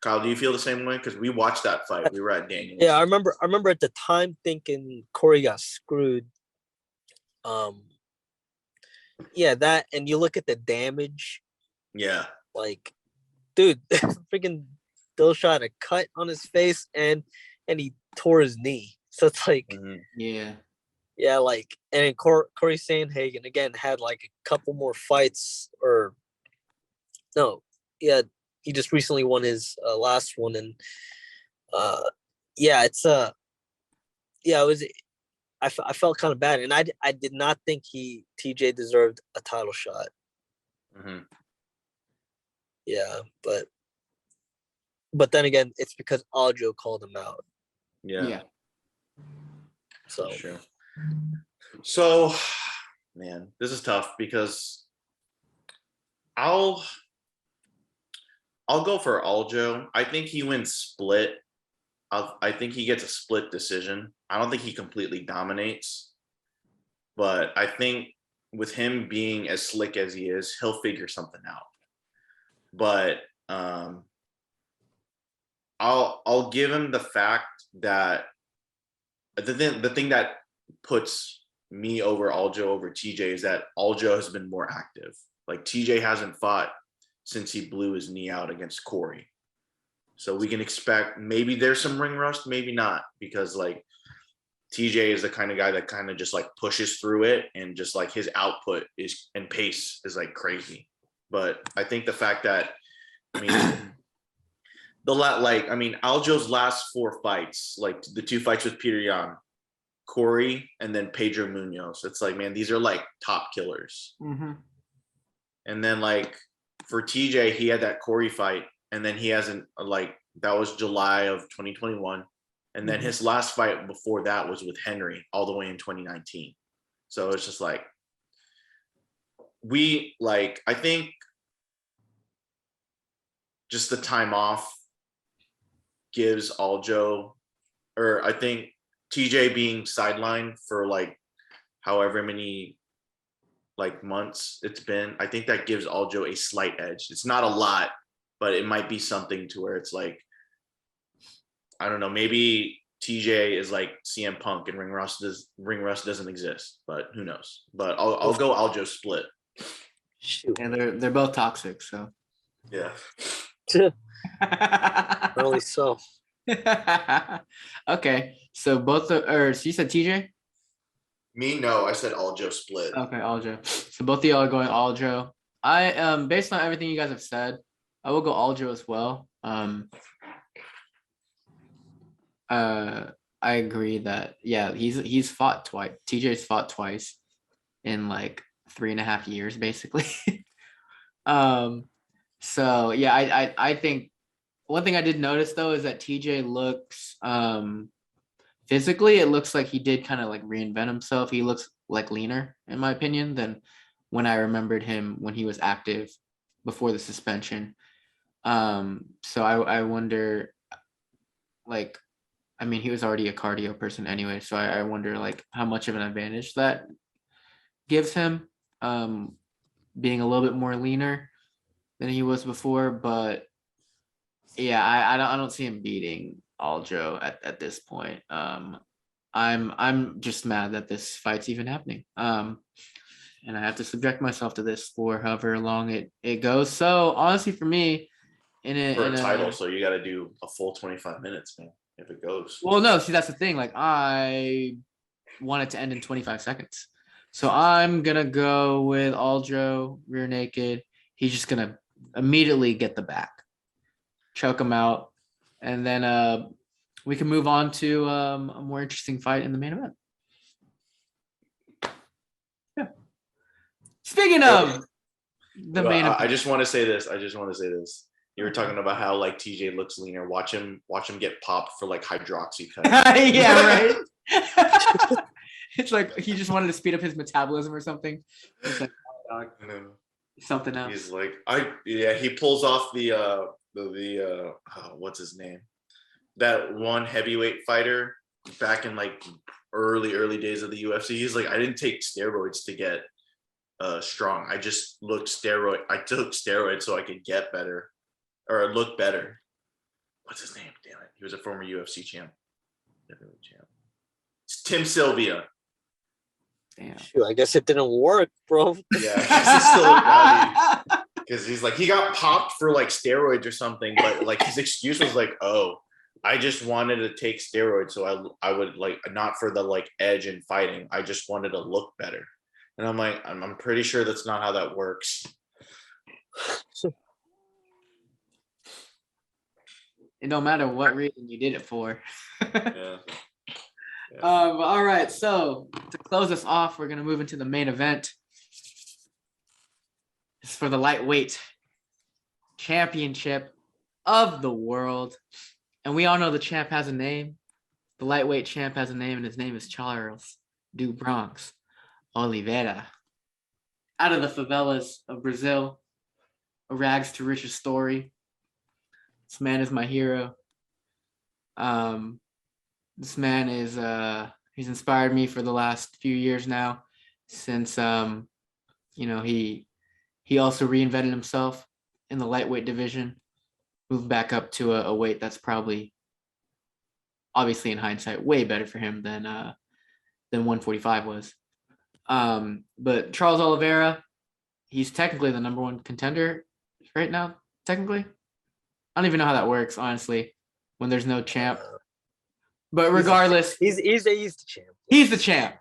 Speaker 2: Kyle, do you feel the same way? Because we watched that fight. We were at Daniels.
Speaker 3: Yeah, I remember at the time thinking Corey got screwed. Yeah, that, and you look at the damage.
Speaker 2: Yeah.
Speaker 3: Like, dude, freaking Dillashaw had a cut on his face and he tore his knee. So it's like, yeah, like, and Corey Sandhagen again had like a couple more fights, or no, yeah, he just recently won his last one, and yeah, it's yeah, it was. I felt kind of bad, and I did not think TJ deserved a title shot.
Speaker 2: Mm-hmm.
Speaker 3: Yeah, but then again, it's because Aljo called him out.
Speaker 2: Yeah.
Speaker 3: So
Speaker 2: sure. So, man, this is tough because I'll go for Aljo. I think he wins split. I think he gets a split decision. I don't think he completely dominates, but I think with him being as slick as he is, he'll figure something out. But I'll give him the fact that the thing that puts me over Aljo over TJ is that Aljo has been more active. Like, TJ hasn't fought since he blew his knee out against Corey. So we can expect maybe there's some ring rust, maybe not, because like TJ is the kind of guy that kind of just like pushes through it, and just like his output is and pace is like crazy. But I think the fact that, I mean, Aljo's last 4 fights, like the 2 fights with Peter Yan, Corey, and then Pedro Munoz. It's like, man, these are like top killers.
Speaker 1: Mm-hmm.
Speaker 2: And then like for TJ, he had that Corey fight, and then he hasn't, like, that was July of 2021. And then his last fight before that was with Henry all the way in 2019. So it's just like, I think just the time off gives Aljo, or I think TJ being sidelined for like however many like months it's been, I think that gives Aljo a slight edge. It's not a lot, but it might be something to where it's like, I don't know, maybe TJ is like CM Punk and ring rust doesn't exist, but who knows? But I'll go Aljo split.
Speaker 3: Shoot.
Speaker 1: And they're both toxic, so
Speaker 2: yeah.
Speaker 3: Really so.
Speaker 1: Okay, so so you said TJ?
Speaker 2: Me, no, I said Aljo split.
Speaker 1: Okay, Aljo. So both of y'all are going Aljo. I based on everything you guys have said, I will go Aljo as well. I agree that he's fought twice. TJ's fought twice in like 3.5 years, basically. So yeah, I think one thing I did notice though is that TJ looks physically, it looks like he did kind of like reinvent himself. He looks like leaner, in my opinion, than when I remembered him when he was active before the suspension. So I wonder, like, I mean, he was already a cardio person anyway, so I wonder like how much of an advantage that gives him, being a little bit more leaner than he was before. But yeah, I don't see him beating Aljo at this point. I'm just mad that this fight's even happening. And I have to subject myself to this for however long it goes. So honestly, for me,
Speaker 2: for a title, so you got to do a full 25 minutes, man. If it goes.
Speaker 1: Well, no, see, that's the thing. Like, I want it to end in 25 seconds. So I'm gonna go with Aljo rear naked. He's just gonna immediately get the back, choke him out, and then we can move on to a more interesting fight in the main event. Yeah. Speaking of the main event,
Speaker 2: I just want to say this. You were talking about how like TJ looks leaner. Watch him get popped for like hydroxycut.
Speaker 1: Yeah, right. It's like he just wanted to speed up his metabolism or something. It's like something else.
Speaker 2: He's like, he pulls off the what's his name? That one heavyweight fighter back in like early days of the UFC. He's like, I didn't take steroids to get strong. I just I took steroids so I could get better or look better. What's his name? Damn it. He was a former UFC champ. It's Tim Sylvia.
Speaker 1: Damn.
Speaker 3: Shoot, I guess it didn't work, bro.
Speaker 2: Yeah, it's still because he's like, he got popped for like steroids or something, but like his excuse was like, oh, I just wanted to take steroids so I would like, not for the like edge in fighting. I just wanted to look better. And I'm like, I'm pretty sure that's not how that works.
Speaker 1: It don't matter what reason you did it for.
Speaker 2: Yeah.
Speaker 1: All right, so to close us off, we're gonna move into the main event. It's for the lightweight championship of the world, and we all know the champ has a name. The lightweight champ has a name, and his name is Charles do Bronx Oliveira. Out of the favelas of Brazil, a rags to riches story. This man is my hero. This man is he's inspired me for the last few years now, since he also reinvented himself in the lightweight division, moved back up to a weight that's probably, obviously in hindsight, way better for him than 145 was. But Charles Oliveira, he's technically the number one contender right now. Technically, I don't even know how that works, honestly, when there's no champ. But regardless,
Speaker 3: he's the champ.
Speaker 1: He's the champ.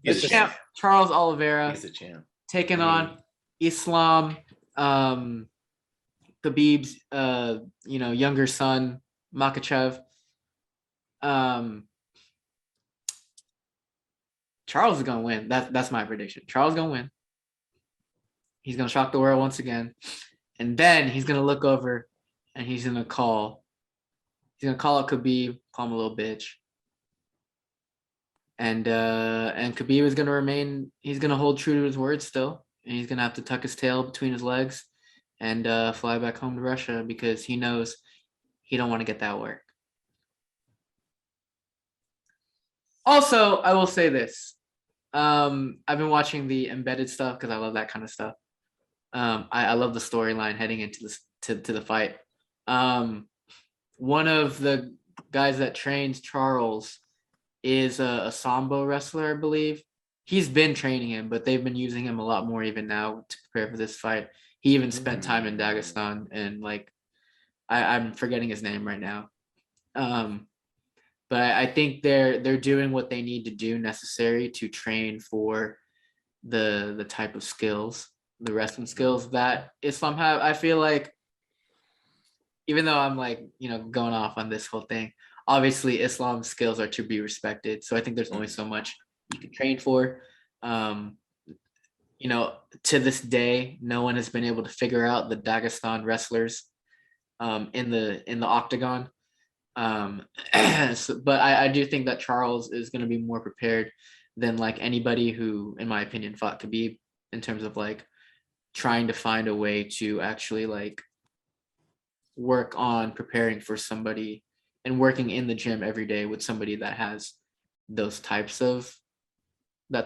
Speaker 2: He's
Speaker 1: the champ. Charles Oliveira.
Speaker 2: He's the champ.
Speaker 1: Taking on Islam, Khabib's younger son, Makhachev. Charles is gonna win. That's my prediction. Charles is gonna win. He's gonna shock the world once again, and then he's gonna look over and he's gonna call out Khabib, call him a little bitch. And Khabib is gonna remain. He's gonna hold true to his word still, and he's gonna have to tuck his tail between his legs and fly back home to Russia, because he knows he don't want to get that work. Also, I will say this: I've been watching the embedded stuff because I love that kind of stuff. I love the storyline heading into to the fight. One of the guys that trains Charles is a sambo wrestler, I believe. He's been training him, but they've been using him a lot more even now to prepare for this fight. He even spent time in Dagestan, and like I'm forgetting his name right now. But I think they're doing what they need to do necessary to train for the type of skills, the wrestling skills that Islam have. I feel like, even though I'm like, going off on this whole thing, obviously Islam's skills are to be respected. So I think there's only so much you can train for. To this day, no one has been able to figure out the Dagestan wrestlers in the octagon. But I do think that Charles is going to be more prepared than like anybody who, in my opinion, fought Khabib, in terms of like trying to find a way to actually like work on preparing for somebody and working in the gym every day with somebody that has that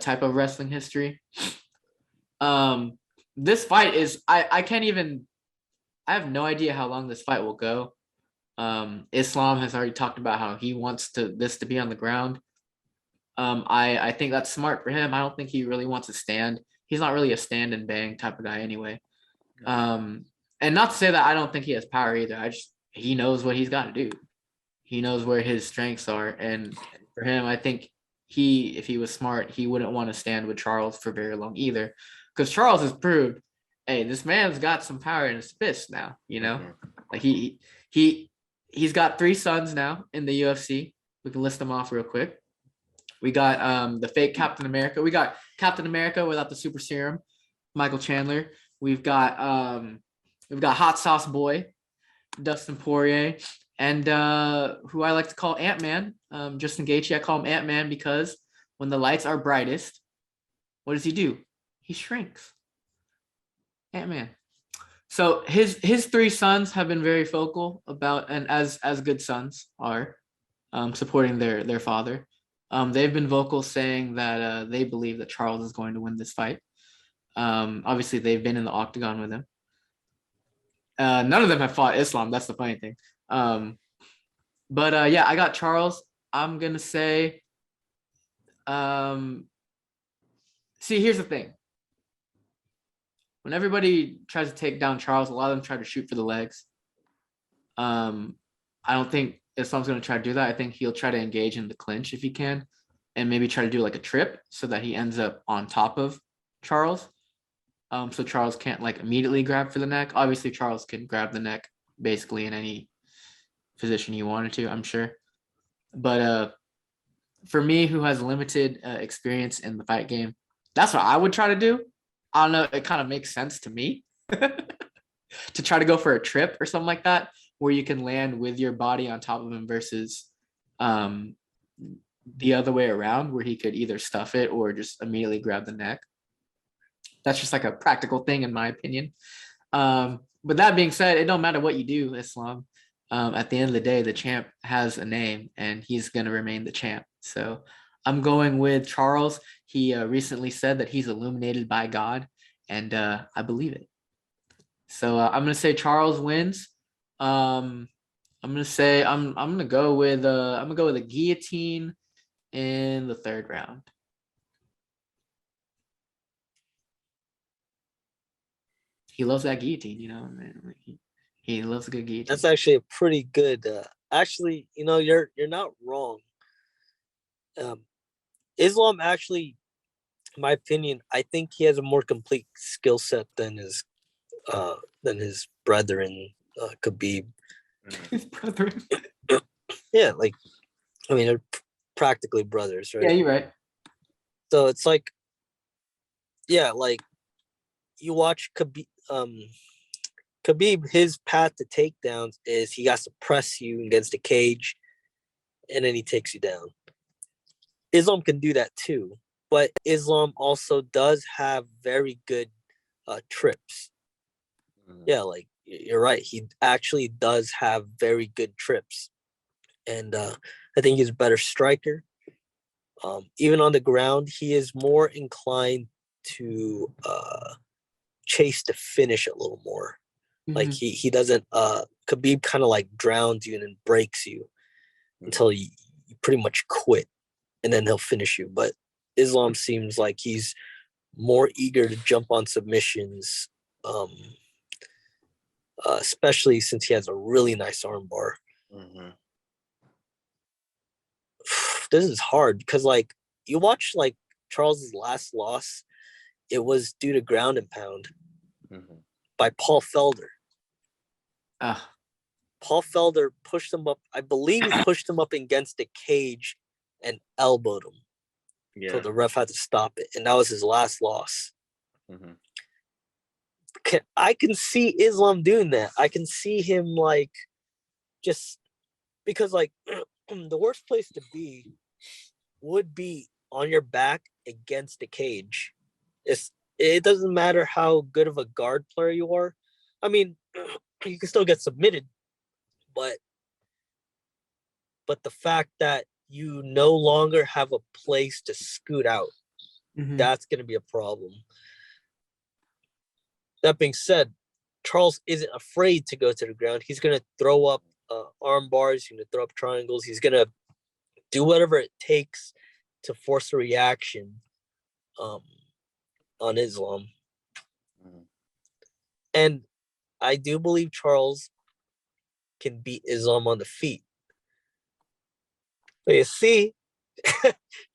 Speaker 1: type of wrestling history. This fight is, I have no idea how long this fight will go. Islam has already talked about how he wants this to be on the ground. I think that's smart for him. I don't think he really wants to stand. He's not really a stand and bang type of guy anyway. And not to say that I don't think he has power either. He knows what he's got to do. He knows where his strengths are. And for him, I think if he was smart, he wouldn't want to stand with Charles for very long either. Because Charles has proved, hey, this man's got some power in his fist now, Like he's got 3 sons now in the UFC. We can list them off real quick. We got the fake Captain America. We got Captain America without the super serum, Michael Chandler. We've got Hot Sauce Boy, Dustin Poirier, and who I like to call Ant-Man, Justin Gaethje. I call him Ant-Man because when the lights are brightest, what does he do? He shrinks. Ant-Man. So his 3 sons have been very vocal about, and as good sons are, supporting their father. They've been vocal saying that they believe that Charles is going to win this fight. Obviously, they've been in the octagon with him. None of them have fought Islam. That's the funny thing. But yeah, I got Charles. I'm gonna say. See, here's the thing. When everybody tries to take down Charles, a lot of them try to shoot for the legs. I don't think Islam's going to try to do that. I think he'll try to engage in the clinch if he can, and maybe try to do like a trip so that he ends up on top of Charles. So Charles can't like immediately grab for the neck. Obviously, Charles can grab the neck basically in any position he wanted to, I'm sure. But for me, who has limited experience in the fight game, that's what I would try to do. I don't know, it kind of makes sense to me to try to go for a trip or something like that, where you can land with your body on top of him versus the other way around, where he could either stuff it or just immediately grab the neck. That's just like a practical thing, in my opinion. But that being said, it don't matter what you do, Islam. At the end of the day, the champ has a name, and he's going to remain the champ. So I'm going with Charles. He recently said that he's illuminated by God, and I believe it. So I'm going to say Charles wins. I'm going to say I'm going to go with a guillotine in the 3rd round. He loves that guillotine, man. He loves a good guillotine.
Speaker 3: That's actually a pretty good. Actually, you're not wrong. Islam actually, in my opinion, I think he has a more complete skill set than his brethren, Khabib.
Speaker 1: His brethren.
Speaker 3: Yeah, they're practically brothers, right?
Speaker 1: Yeah, you're right.
Speaker 3: So it's like, yeah, like you watch Khabib. Khabib, his path to takedowns is he has to press you against a cage, and then he takes you down. Islam can do that too, but Islam also does have very good trips. Yeah, like you're right. He actually does have very good trips, and I think he's a better striker. Even on the ground, he is more inclined to chase the finish a little more. Like he doesn't Khabib kind of like drowns you and then breaks you until you pretty much quit, and then he'll finish you. But Islam seems like he's more eager to jump on submissions, especially since he has a really nice armbar. This is hard because like you watch like Charles's last loss, it was due to ground and pound by Paul Felder. Paul Felder pushed him up. I believe he pushed him up against the cage and elbowed him. So the ref had to stop it, and that was his last loss. I can see Islam doing that. I can see him like just because like the worst place to be would be on your back against the cage. It doesn't matter how good of a guard player you are. I mean, you can still get submitted, but the fact that you no longer have a place to scoot out, that's going to be a problem. That being said, Charles isn't afraid to go to the ground. He's going to throw up arm bars. He's going to throw up triangles. He's going to do whatever it takes to force a reaction on Islam. And I do believe Charles can beat Islam on the feet. But you see,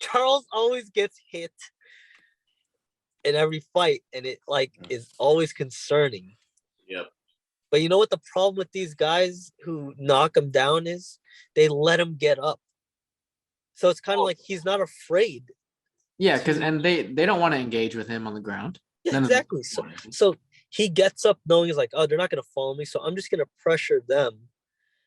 Speaker 3: Charles always gets hit in every fight, and it like is always concerning. But you know what the problem with these guys who knock him down is? They let him get up. So it's kind of like he's not afraid.
Speaker 1: Yeah, because they don't want to engage with him on the ground.
Speaker 3: Yeah, exactly. So he gets up knowing he's like, oh, they're not going to follow me, so I'm just going to pressure them.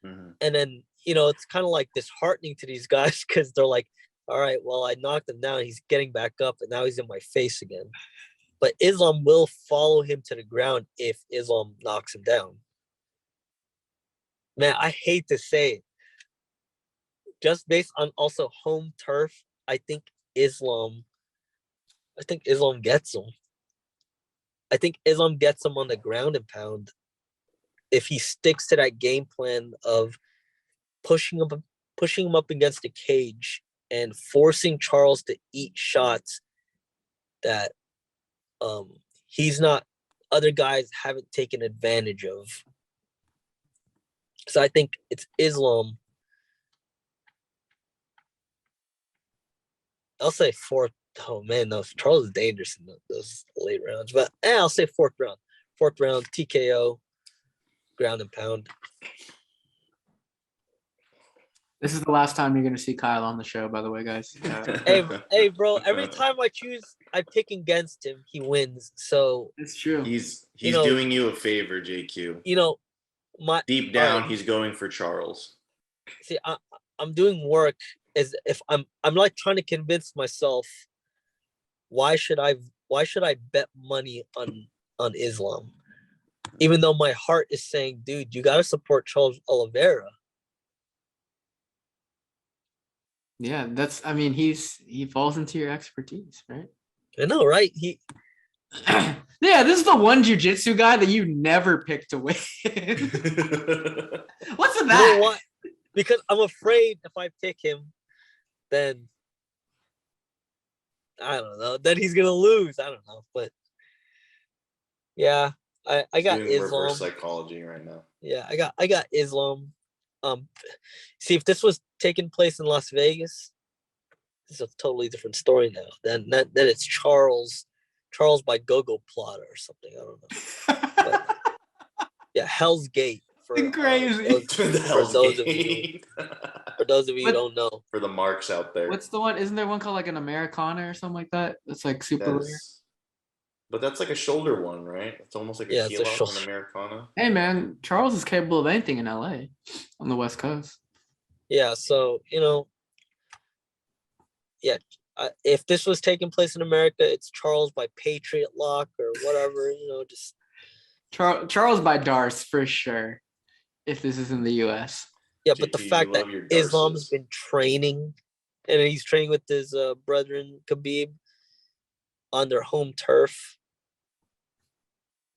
Speaker 3: And then, you know, it's kind of like disheartening to these guys because they're like, all right, well, I knocked him down. He's getting back up, and now he's in my face again. But Islam will follow him to the ground if Islam knocks him down. Man, I hate to say it. Just based on also home turf, I think Islam gets him. I think Islam gets him on the ground and pound if he sticks to that game plan of pushing him up against the cage and forcing Charles to eat shots that other guys haven't taken advantage of. So I think it's Islam. I'll say fourth. Oh man, no, Charles is dangerous in those late rounds. But I'll say fourth round. Fourth round, TKO, ground and pound.
Speaker 1: This is the last time you're going to see Kyle on the show, by the way, guys.
Speaker 3: Hey, bro. Every time I pick against him, he wins. So
Speaker 1: it's true.
Speaker 2: He's doing you a favor, JQ.
Speaker 3: You know,
Speaker 2: deep down, he's going for Charles.
Speaker 3: See, I'm doing work as if I'm like trying to convince myself. Why should I bet money on Islam, even though my heart is saying, dude, you got to support Charles Oliveira.
Speaker 1: Yeah, he falls into your expertise, right?
Speaker 3: I know, right?
Speaker 1: Yeah, this is the one jiu-jitsu guy that you never pick to win. What's with that?
Speaker 3: You know what? Because I'm afraid if I pick him, then I don't know. Then he's gonna lose. I don't know, but yeah, I got Islam.
Speaker 2: Reverse psychology right now.
Speaker 3: Yeah, I got Islam. See, if this was taking place in Las Vegas, this is a totally different story now. Then it's Charles by Gogo Plata or something. I don't know. But, yeah, Hell's Gate.
Speaker 1: Crazy.
Speaker 3: For those of you who don't know.
Speaker 2: For the marks out there.
Speaker 1: What's the one? Isn't there one called like an Americana or something like that? That's like super rare.
Speaker 2: But that's like a shoulder one, right? It's almost like a heel off an Americana.
Speaker 1: Hey man, Charles is capable of anything in LA on the West Coast.
Speaker 3: Yeah, so if this was taking place in America, it's Charles by Patriot Lock or whatever, just
Speaker 1: Charles by Darce for sure. If this is in the US.
Speaker 3: Yeah, but the fact that Islam's been training and he's training with his brethren Khabib on their home turf.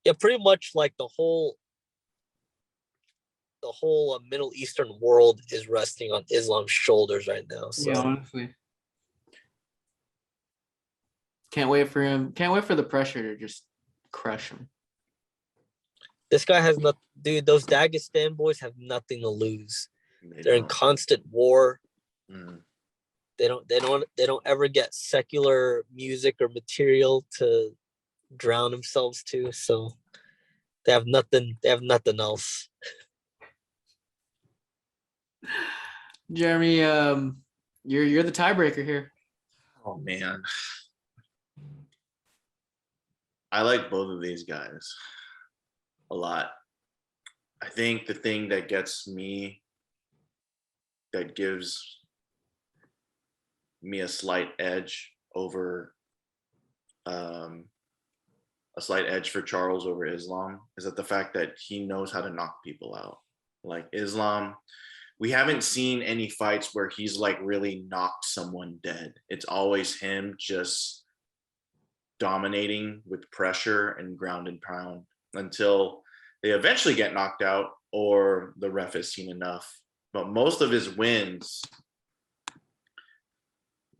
Speaker 3: Yeah, pretty much like the whole the whole Middle Eastern world is resting on Islam's shoulders right now. So.
Speaker 1: Yeah, honestly. Can't wait for him. Can't wait for the pressure to just crush him.
Speaker 3: This guy has nothing. Dude, those Dagestan boys have nothing to lose. They're in constant war. They don't ever get secular music or material to drown themselves to. So they have nothing. They have nothing else.
Speaker 1: Jeremy, you're the tiebreaker here.
Speaker 2: Oh man, I like both of these guys a lot. I think the thing that gets me, that gives me a slight edge over, a slight edge for Charles over Islam, is that the fact that he knows how to knock people out. Like Islam, we haven't seen any fights where he's like really knocked someone dead. It's always him just dominating with pressure and ground and pound until they eventually get knocked out or the ref has seen enough. But most of his wins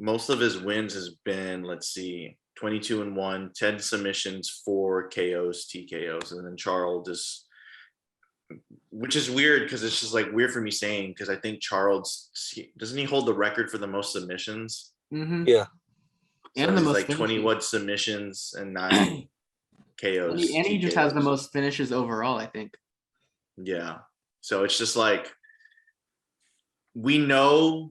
Speaker 2: has been, let's see, 22-1, 10 submissions, 4 KOs, TKOs, and then Charles just, which is weird because it's just like weird for me saying, because I think Charles, doesn't he hold the record for the most submissions?
Speaker 1: Mm-hmm.
Speaker 3: Yeah.
Speaker 2: So and the most like 21 submissions and 9 KOs.
Speaker 1: And he just has the most finishes overall, I think.
Speaker 2: Yeah. So it's just like, we know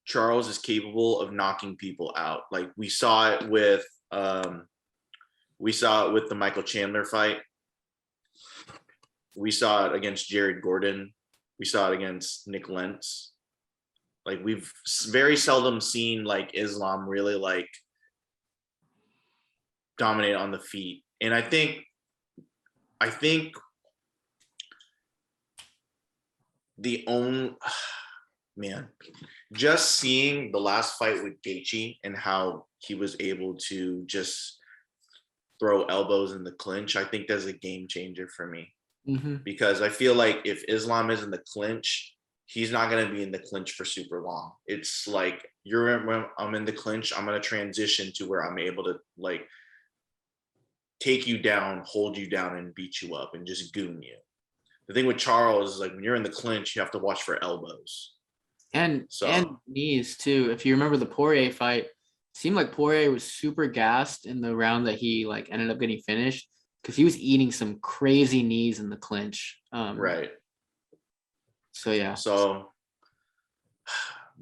Speaker 2: Charles is capable of knocking people out. Like we saw it with the Michael Chandler fight. We saw it against Jared Gordon. We saw it against Nick Lentz. Like we've very seldom seen like Islam really like dominate on the feet. And I think the only, man, just seeing the last fight with Gaethje and how he was able to just throw elbows in the clinch, I think that's a game changer for me. Mm-hmm. Because I feel like if Islam is in the clinch, he's not going to be in the clinch for super long. It's like I'm in the clinch, I'm going to transition to where I'm able to like take you down, hold you down, and beat you up and just goon you. The thing with Charles is like when you're in the clinch, you have to watch for elbows. And knees too. If you remember the Poirier fight, it seemed like Poirier was super gassed in the round that he like ended up getting finished because he was eating some crazy knees in the clinch. Right. So yeah. So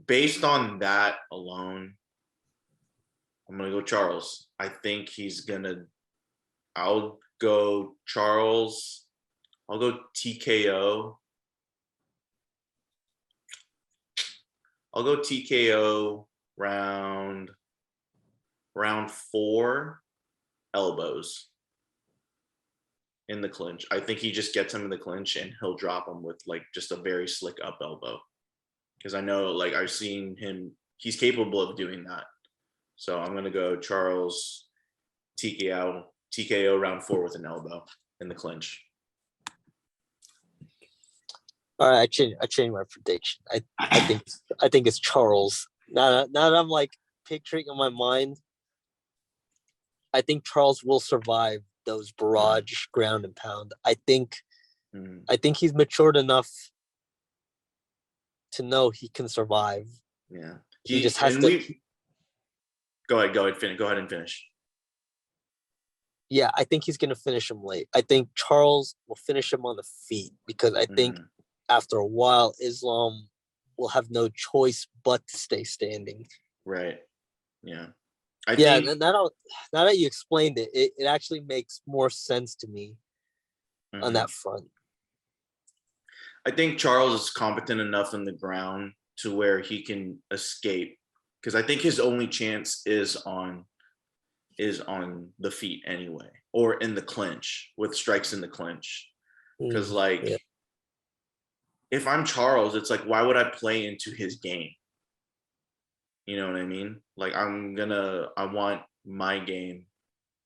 Speaker 2: based on that alone, I'm gonna go Charles. I think I'll go Charles. I'll go TKO. I'll go TKO round 4, elbows in the clinch. I think he just gets him in the clinch and he'll drop him with like just a very slick up elbow. Because I know like I've seen him, he's capable of doing that. So I'm gonna go Charles TKO round 4 with an elbow in the clinch.
Speaker 3: All right, I changed my prediction. I think it's Charles. Now that I'm like picturing in my mind, I think Charles will survive those barrage ground and pound. I think he's matured enough to know he can survive. Yeah, he just has to.
Speaker 2: Go ahead and finish.
Speaker 3: Yeah, I think he's gonna finish him late. I think Charles will finish him on the feet because I think. After a while, Islam will have no choice but to stay standing. Right. Yeah. I think now that you explained it, it actually makes more sense to me on that front. I think Charles is competent enough on the ground to where he can escape, because I think his only chance is on the feet anyway, or in the clinch with strikes in the clinch. Because if I'm Charles, it's like, why would I play into his game? You know what I mean? Like I want my game.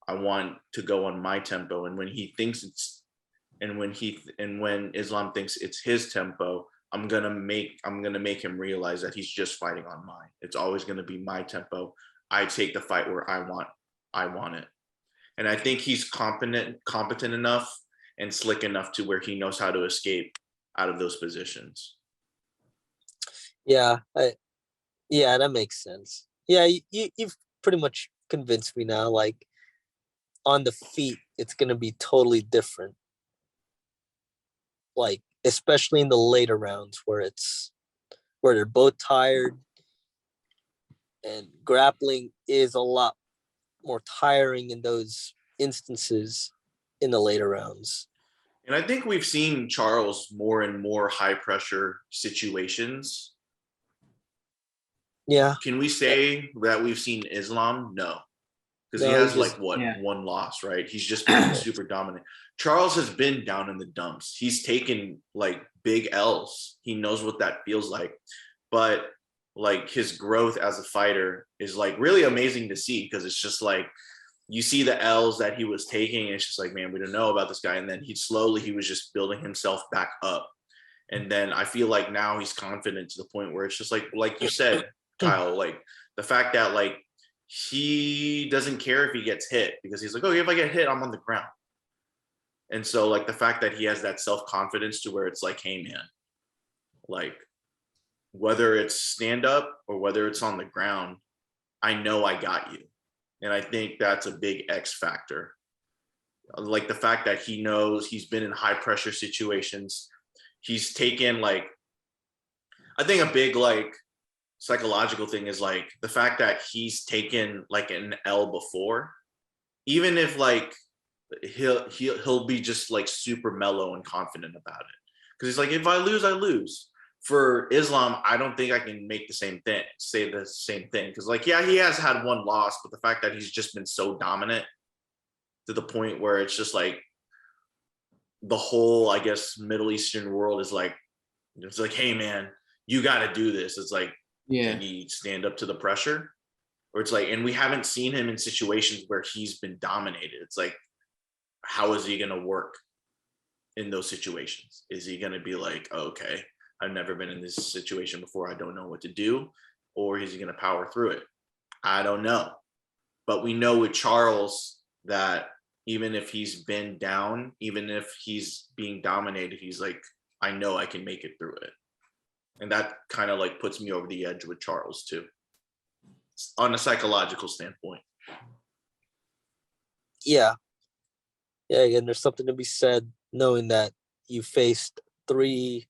Speaker 3: I want to go on my tempo. And when he thinks
Speaker 2: and when Islam thinks it's his tempo, I'm gonna make him realize that he's just fighting on mine. It's always gonna be my tempo. I take the fight where I want it. And I think he's competent enough and slick enough to where he knows how to escape out of those positions.
Speaker 3: Yeah, that makes sense. Yeah, you've pretty much convinced me now. Like on the feet, it's gonna be totally different. Like especially in the later rounds where they're both tired, and grappling is a lot more tiring in those instances in the later rounds.
Speaker 2: And I think we've seen Charles more and more high pressure situations.
Speaker 3: Yeah.
Speaker 2: Can we say that we've seen Islam? No. Because he has one loss, right? He's just been super dominant. Charles has been down in the dumps. He's taken like big L's. He knows what that feels like. But like his growth as a fighter is like really amazing to see, because it's just like you see the L's that he was taking, and it's just like, man, we don't know about this guy. And then he was just building himself back up. And then I feel like now he's confident to the point where it's just like you said, Kyle, like the fact that like he doesn't care if he gets hit, because he's like, oh, if I get hit, I'm on the ground. And so like the fact that he has that self-confidence to where it's like, hey man, like whether it's stand up or whether it's on the ground, I know I got you. And I think that's a big X factor. Like the fact that he knows he's been in high pressure situations. He's taken like, I think a big like psychological thing is like the fact that he's taken like an L before, even if like he'll be just like super mellow and confident about it. Because he's like, if I lose, I lose. For Islam, I don't think I can make say the same thing. Because like, yeah, he has had one loss, but the fact that he's just been so dominant to the point where it's just like the whole, I guess, Middle Eastern world is like, it's like, hey man, you got to do this. It's like, can he stand up to the pressure? Or it's like, and we haven't seen him in situations where he's been dominated. It's like, how is he going to work in those situations? Is he going to be like, oh, okay, I've never been in this situation before, I don't know what to do? Or is he going to power through it? I don't know. But we know with Charles that even if he's been down, even if he's being dominated, he's like, I know I can make it through it. And that kind of like puts me over the edge with Charles too, on a psychological standpoint.
Speaker 3: Yeah. Yeah, again, there's something to be said knowing that you faced three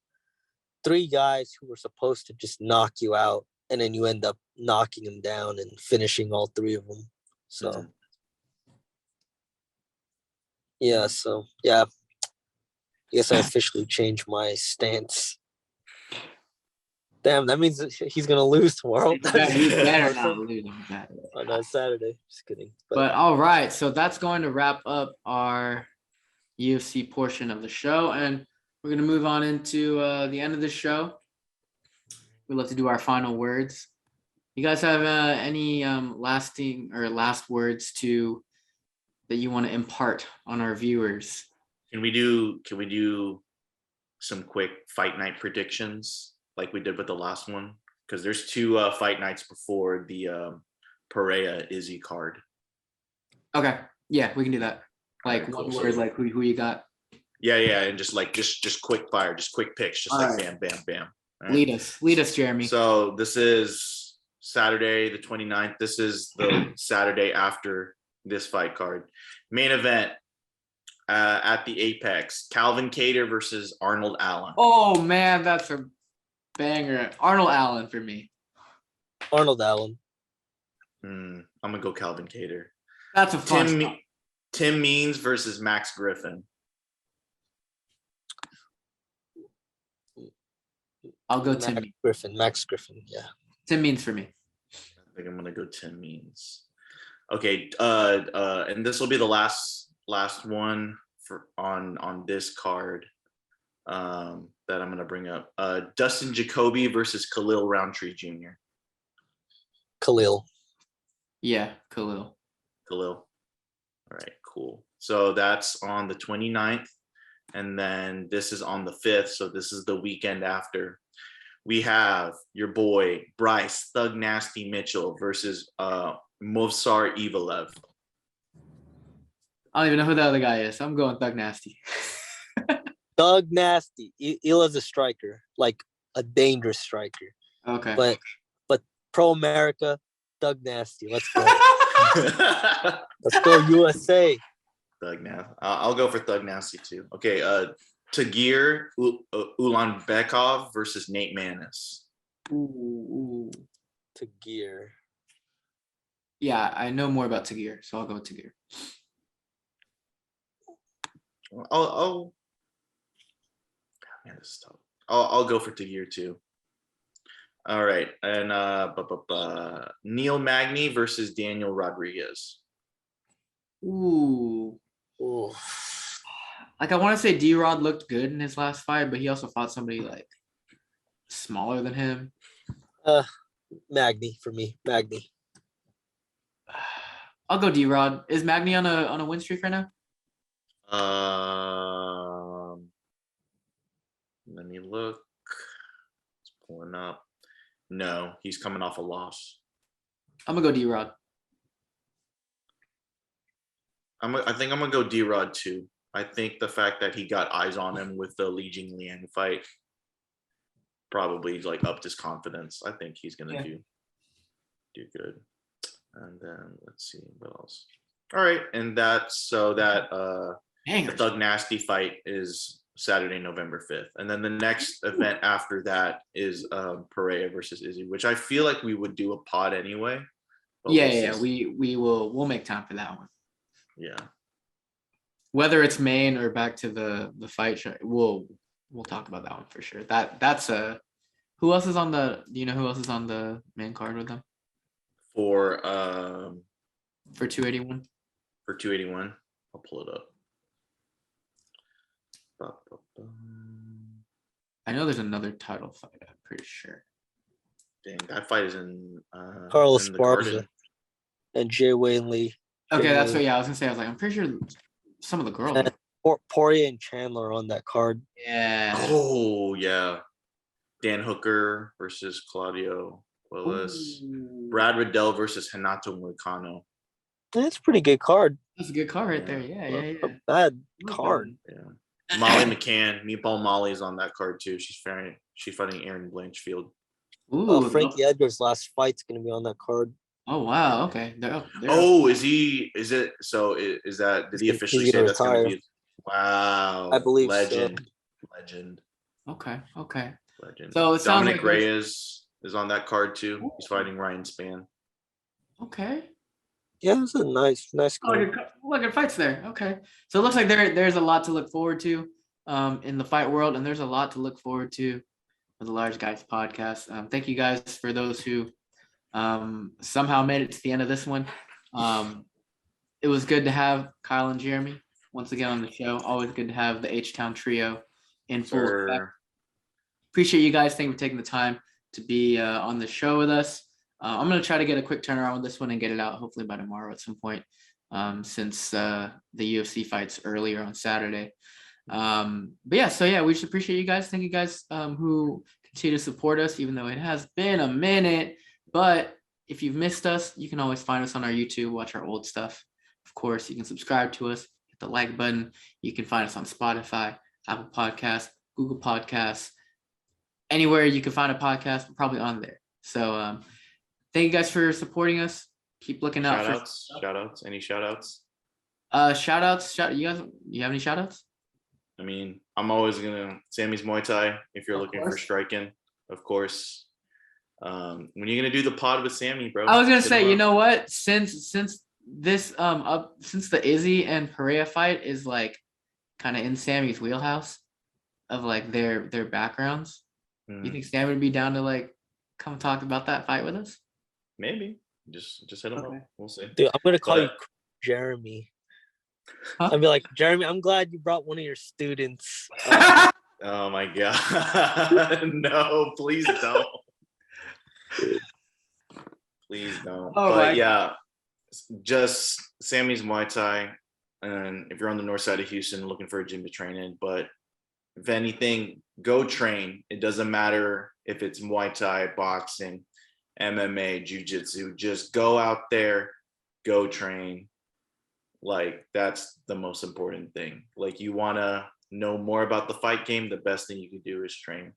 Speaker 3: guys who were supposed to just knock you out, and then you end up knocking them down and finishing all three of them. So, yeah, I guess I officially changed my stance. Damn, that means he's gonna lose tomorrow.
Speaker 1: He better not lose on Saturday.
Speaker 3: On that Saturday. Just kidding.
Speaker 1: But all right, so that's going to wrap up our UFC portion of the show, and we're going to move on into the end of the show. We'd love to do our final words. You guys have any lasting or last words that you want to impart on our viewers?
Speaker 2: Can we do some quick fight night predictions like we did with the last one? Because there's two fight nights before the Pereira Izzy card.
Speaker 1: Okay, yeah, we can do that. Like one word, like who you got? Yeah,
Speaker 2: and just quick fire, just quick picks, just all like right. Bam, bam, bam.
Speaker 1: Right. Lead us, Jeremy.
Speaker 2: So this is Saturday the 29th. This is the Saturday after this fight card. Main event at the Apex: Calvin Kattar versus Arnold Allen.
Speaker 1: Oh man, that's a banger. Arnold Allen for me.
Speaker 3: Arnold Allen.
Speaker 2: I'm gonna go Calvin Kattar.
Speaker 1: That's a fun.
Speaker 2: Tim Means versus Max Griffin.
Speaker 1: I'll go Tim
Speaker 3: Griffin. Max Griffin, yeah.
Speaker 1: Tim Means for me.
Speaker 2: I think I'm gonna go Tim Means. Okay, and this will be the last one for on this card that I'm gonna bring up. Dustin Jacoby versus Khalil Roundtree Jr.
Speaker 3: Khalil.
Speaker 1: Yeah, Khalil.
Speaker 2: All right, cool. So that's on the 29th. And then this is on the 5th, so this is the weekend after. We have your boy Bryce Thug Nasty Mitchell versus Movsar Evalev.
Speaker 1: I don't even know who the other guy is. I'm going Thug Nasty.
Speaker 3: Thug Nasty. Ila's a striker, like a dangerous striker.
Speaker 1: Okay.
Speaker 3: But Pro America, Thug Nasty. Let's go. Let's go USA.
Speaker 2: Thug Nasty. I'll go for Thug Nasty too. Okay. Tagir Ulanbekov versus Nate Manis.
Speaker 1: Ooh.
Speaker 3: Tagir.
Speaker 1: Yeah, I know more about Tagir, so I'll go with Tagir.
Speaker 2: Man, this is tough. I'll go for Tagir too. All right, and Neil Magny versus Daniel Rodriguez.
Speaker 1: Ooh. Like I want to say D-Rod looked good in his last fight, but he also fought somebody like smaller than him.
Speaker 3: Magny for me. Magny.
Speaker 1: I'll go D-Rod. Is Magny on a win streak right now?
Speaker 2: Let me look. It's pulling up. No, he's coming off a loss.
Speaker 1: I'm gonna go D-Rod.
Speaker 2: I think I'm gonna go D-Rod too. I think the fact that he got eyes on him with the Li Jingliang fight probably like upped his confidence. I think he's gonna do good. And then let's see what else. All right, and the Thug Nasty fight is Saturday, November 5th. And then the next event after that is Pereira versus Izzy, which I feel like we would do a pod anyway.
Speaker 1: We'll make time for that one.
Speaker 2: Yeah.
Speaker 1: Whether it's main or back to the fight show, we'll talk about that one for sure. That's who else is on the? Do you know who else is on the main card with them?
Speaker 2: For
Speaker 1: 281.
Speaker 2: For 281, I'll pull it up.
Speaker 1: I know there's another title fight. I'm pretty sure.
Speaker 2: Dang, that fight is in
Speaker 3: Carlos
Speaker 2: in the
Speaker 3: Esparza
Speaker 2: Garden.
Speaker 3: and Jay Wayne Lee.
Speaker 1: Okay, that's what. Yeah, I was gonna say. I was like, I'm pretty sure some of the girls.
Speaker 3: Poirier and Chandler on that card.
Speaker 1: Yeah.
Speaker 2: Oh yeah. Dan Hooker versus Claudio Willis. Brad Riddell versus Hanato Moicano.
Speaker 3: That's a pretty good card.
Speaker 1: That's a good card right there. Yeah.
Speaker 3: A bad card.
Speaker 2: Yeah. Molly McCann, Meatball Molly's on that card too. She's fighting Erin Blanchfield.
Speaker 3: Ooh, Frankie Edgar's last fight's gonna be on that card.
Speaker 1: Oh wow, okay.
Speaker 2: Is he? Is it? So is that? Did he officially say that's gonna be? Wow,
Speaker 3: I believe
Speaker 2: legend.
Speaker 1: Okay.
Speaker 2: Legend.
Speaker 1: So it sounds
Speaker 2: Dominic
Speaker 1: like
Speaker 2: Reyes is on that card too. He's fighting Ryan Spann.
Speaker 1: Okay.
Speaker 3: Yeah, it's a nice card.
Speaker 1: Look at fights there. Okay. So it looks like there's a lot to look forward to in the fight world, and there's a lot to look forward to with the Large Guys podcast. Thank you guys for those who somehow made it to the end of this one. It was good to have Kyle and Jeremy once again on the show. Always good to have the H-Town trio in full effect. Appreciate you guys. Thank you for taking the time to be on the show with us. I'm going to try to get a quick turnaround with this one and get it out hopefully by tomorrow at some point since the UFC fights earlier on Saturday. But yeah, we should appreciate you guys. Thank you guys who continue to support us, even though it has been a minute. But if you've missed us, you can always find us on our YouTube, watch our old stuff. Of course, you can subscribe to us, hit the like button. You can find us on Spotify, Apple Podcasts, Google Podcasts, anywhere you can find a podcast, we're probably on there. So thank you guys for supporting us. Keep looking out.
Speaker 2: Shout outs. Any shout outs?
Speaker 1: You have any shout outs?
Speaker 2: I mean, I'm always gonna Sammy's Muay Thai if you're looking for striking, of course. When are you gonna do the pod with Sammy, bro?
Speaker 1: I was gonna say, you know what? Since this since the Izzy and Pereira fight is like kind of in Sammy's wheelhouse of like their backgrounds, you think Sammy would be down to like come talk about that fight with us?
Speaker 2: Maybe. Just hit him up. We'll see.
Speaker 3: Dude, I'm gonna call you Jeremy.
Speaker 1: Huh?
Speaker 3: I'd be like, Jeremy, I'm glad you brought one of your students.
Speaker 2: Oh my god. No, please don't. Please don't.
Speaker 1: Oh,
Speaker 2: but yeah, just Sammy's Muay Thai. And if you're on the north side of Houston looking for a gym to train in, but if anything, go train. It doesn't matter if it's Muay Thai, boxing, MMA, jiu-jitsu. Just go out there, go train. Like, that's the most important thing. Like, you want to know more about the fight game, the best thing you can do is train.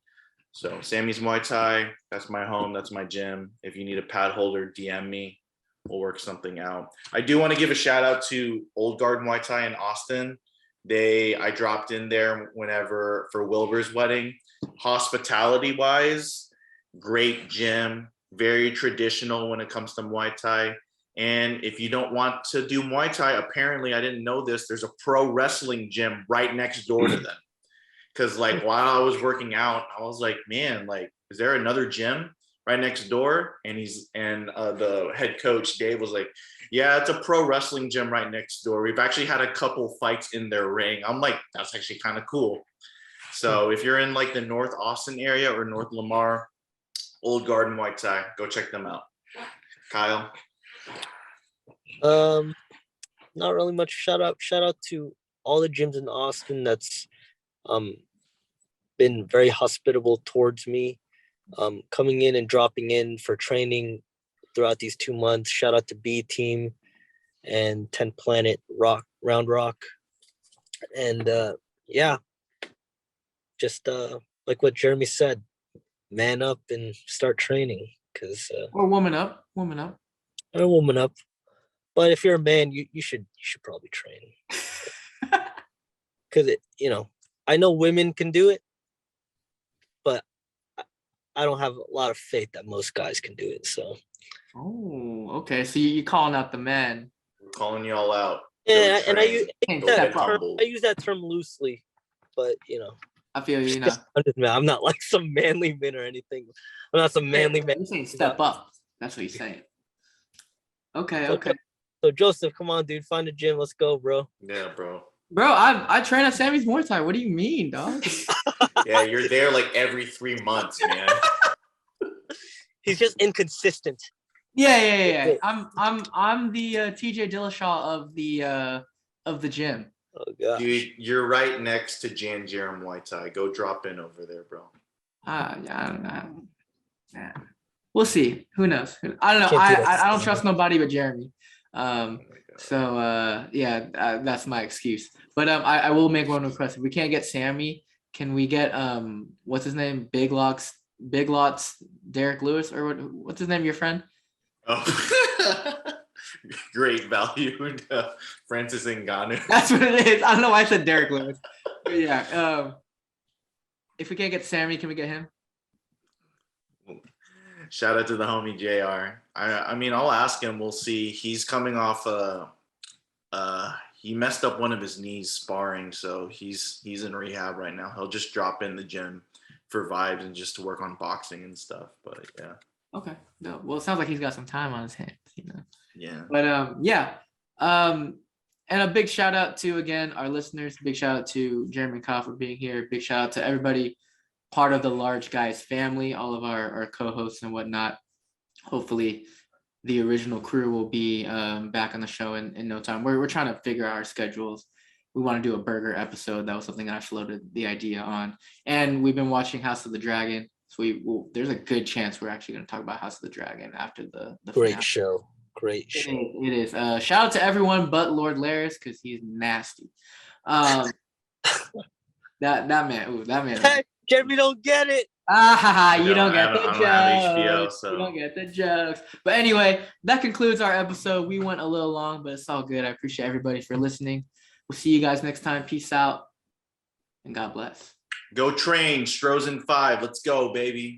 Speaker 2: So Sammy's Muay Thai, that's my home, that's my gym. If you need a pad holder, DM me. We'll work something out. I do want to give a shout out to Old Guard Muay Thai in Austin. I dropped in there whenever for Wilbur's wedding. Hospitality wise, great gym, very traditional when it comes to Muay Thai. And if you don't want to do Muay Thai, apparently, I didn't know this, there's a pro wrestling gym right next door to them. Because like while I was working out, I was like, man, like, is there another gym right next door? And the head coach, Dave, was like, yeah, it's a pro wrestling gym right next door. We've actually had a couple fights in their ring. I'm like, that's actually kind of cool. So if you're in like the North Austin area or North Lamar, Old Garden Muay Thai, go check them out. Kyle?
Speaker 3: Not really much. Shout out to all the gyms in Austin that's been very hospitable towards me, coming in and dropping in for training throughout these 2 months. Shout out to B Team and 10 Planet Round Rock. And just like what Jeremy said, man up and start training.
Speaker 1: Or woman up.
Speaker 3: Or woman up. But if you're a man, you should probably train. Because I know women can do it, but I don't have a lot of faith that most guys can do it. So.
Speaker 1: Oh, okay. So you're calling out the men.
Speaker 2: We're calling you all out.
Speaker 3: Yeah, and I use that term loosely, but
Speaker 1: I feel you.
Speaker 3: I'm not like some manly man or anything. I'm not some manly man.
Speaker 1: You're saying step up. That's what he's saying. Okay.
Speaker 3: So Joseph, come on, dude, find a gym. Let's go, bro.
Speaker 2: Yeah, bro.
Speaker 1: Bro, I train at Sammy's Muay Thai. What do you mean, dog?
Speaker 2: Yeah, you're there like every 3 months, man.
Speaker 3: He's just inconsistent.
Speaker 1: Yeah. I'm the TJ Dillashaw of the gym.
Speaker 3: Oh gosh.
Speaker 2: Dude, you're right next to Jan Jerem Muay Thai. Go drop in over there, bro.
Speaker 1: I don't know. Yeah. We'll see. Who knows? I don't know. I don't trust nobody but Jeremy. That's my excuse. But I will make one request. If we can't get Sammy, can we get what's his name? Big Lots Derek Lewis, or what's his name? Your friend?
Speaker 2: Oh, great value, Francis Ngannou.
Speaker 1: That's what it is. I don't know why I said Derek Lewis. But yeah. If we can't get Sammy, can we get him?
Speaker 2: Shout out to the homie JR. I mean, I'll ask him. We'll see. He's coming off he messed up one of his knees sparring, so he's in rehab right now. He'll just drop in the gym for vibes and just to work on boxing and stuff. But yeah.
Speaker 1: Okay. No. Well, it sounds like he's got some time on his hands,
Speaker 2: Yeah.
Speaker 1: But and a big shout out to, again, our listeners. Big shout out to Jeremy Koff for being here. Big shout out to everybody part of the Large Guys family, all of our co-hosts and whatnot. Hopefully the original crew will be back on the show in no time. We're trying to figure out our schedules. We want to do a burger episode. That was something that I floated the idea on. And we've been watching House of the Dragon. So there's a good chance we're actually going to talk about House of the Dragon after the
Speaker 3: great
Speaker 1: finale.
Speaker 3: show. Great show.
Speaker 1: It is. Shout out to everyone but Lord Laris, because he's nasty. That man.
Speaker 3: Hey, Jeremy don't get it.
Speaker 1: You don't get the jokes.
Speaker 2: HBO, so.
Speaker 1: You don't get the jokes. But anyway, that concludes our episode. We went a little long, but it's all good. I appreciate everybody for listening. We'll see you guys next time. Peace out, and God bless.
Speaker 2: Go train, Strozen 5. Let's go, baby.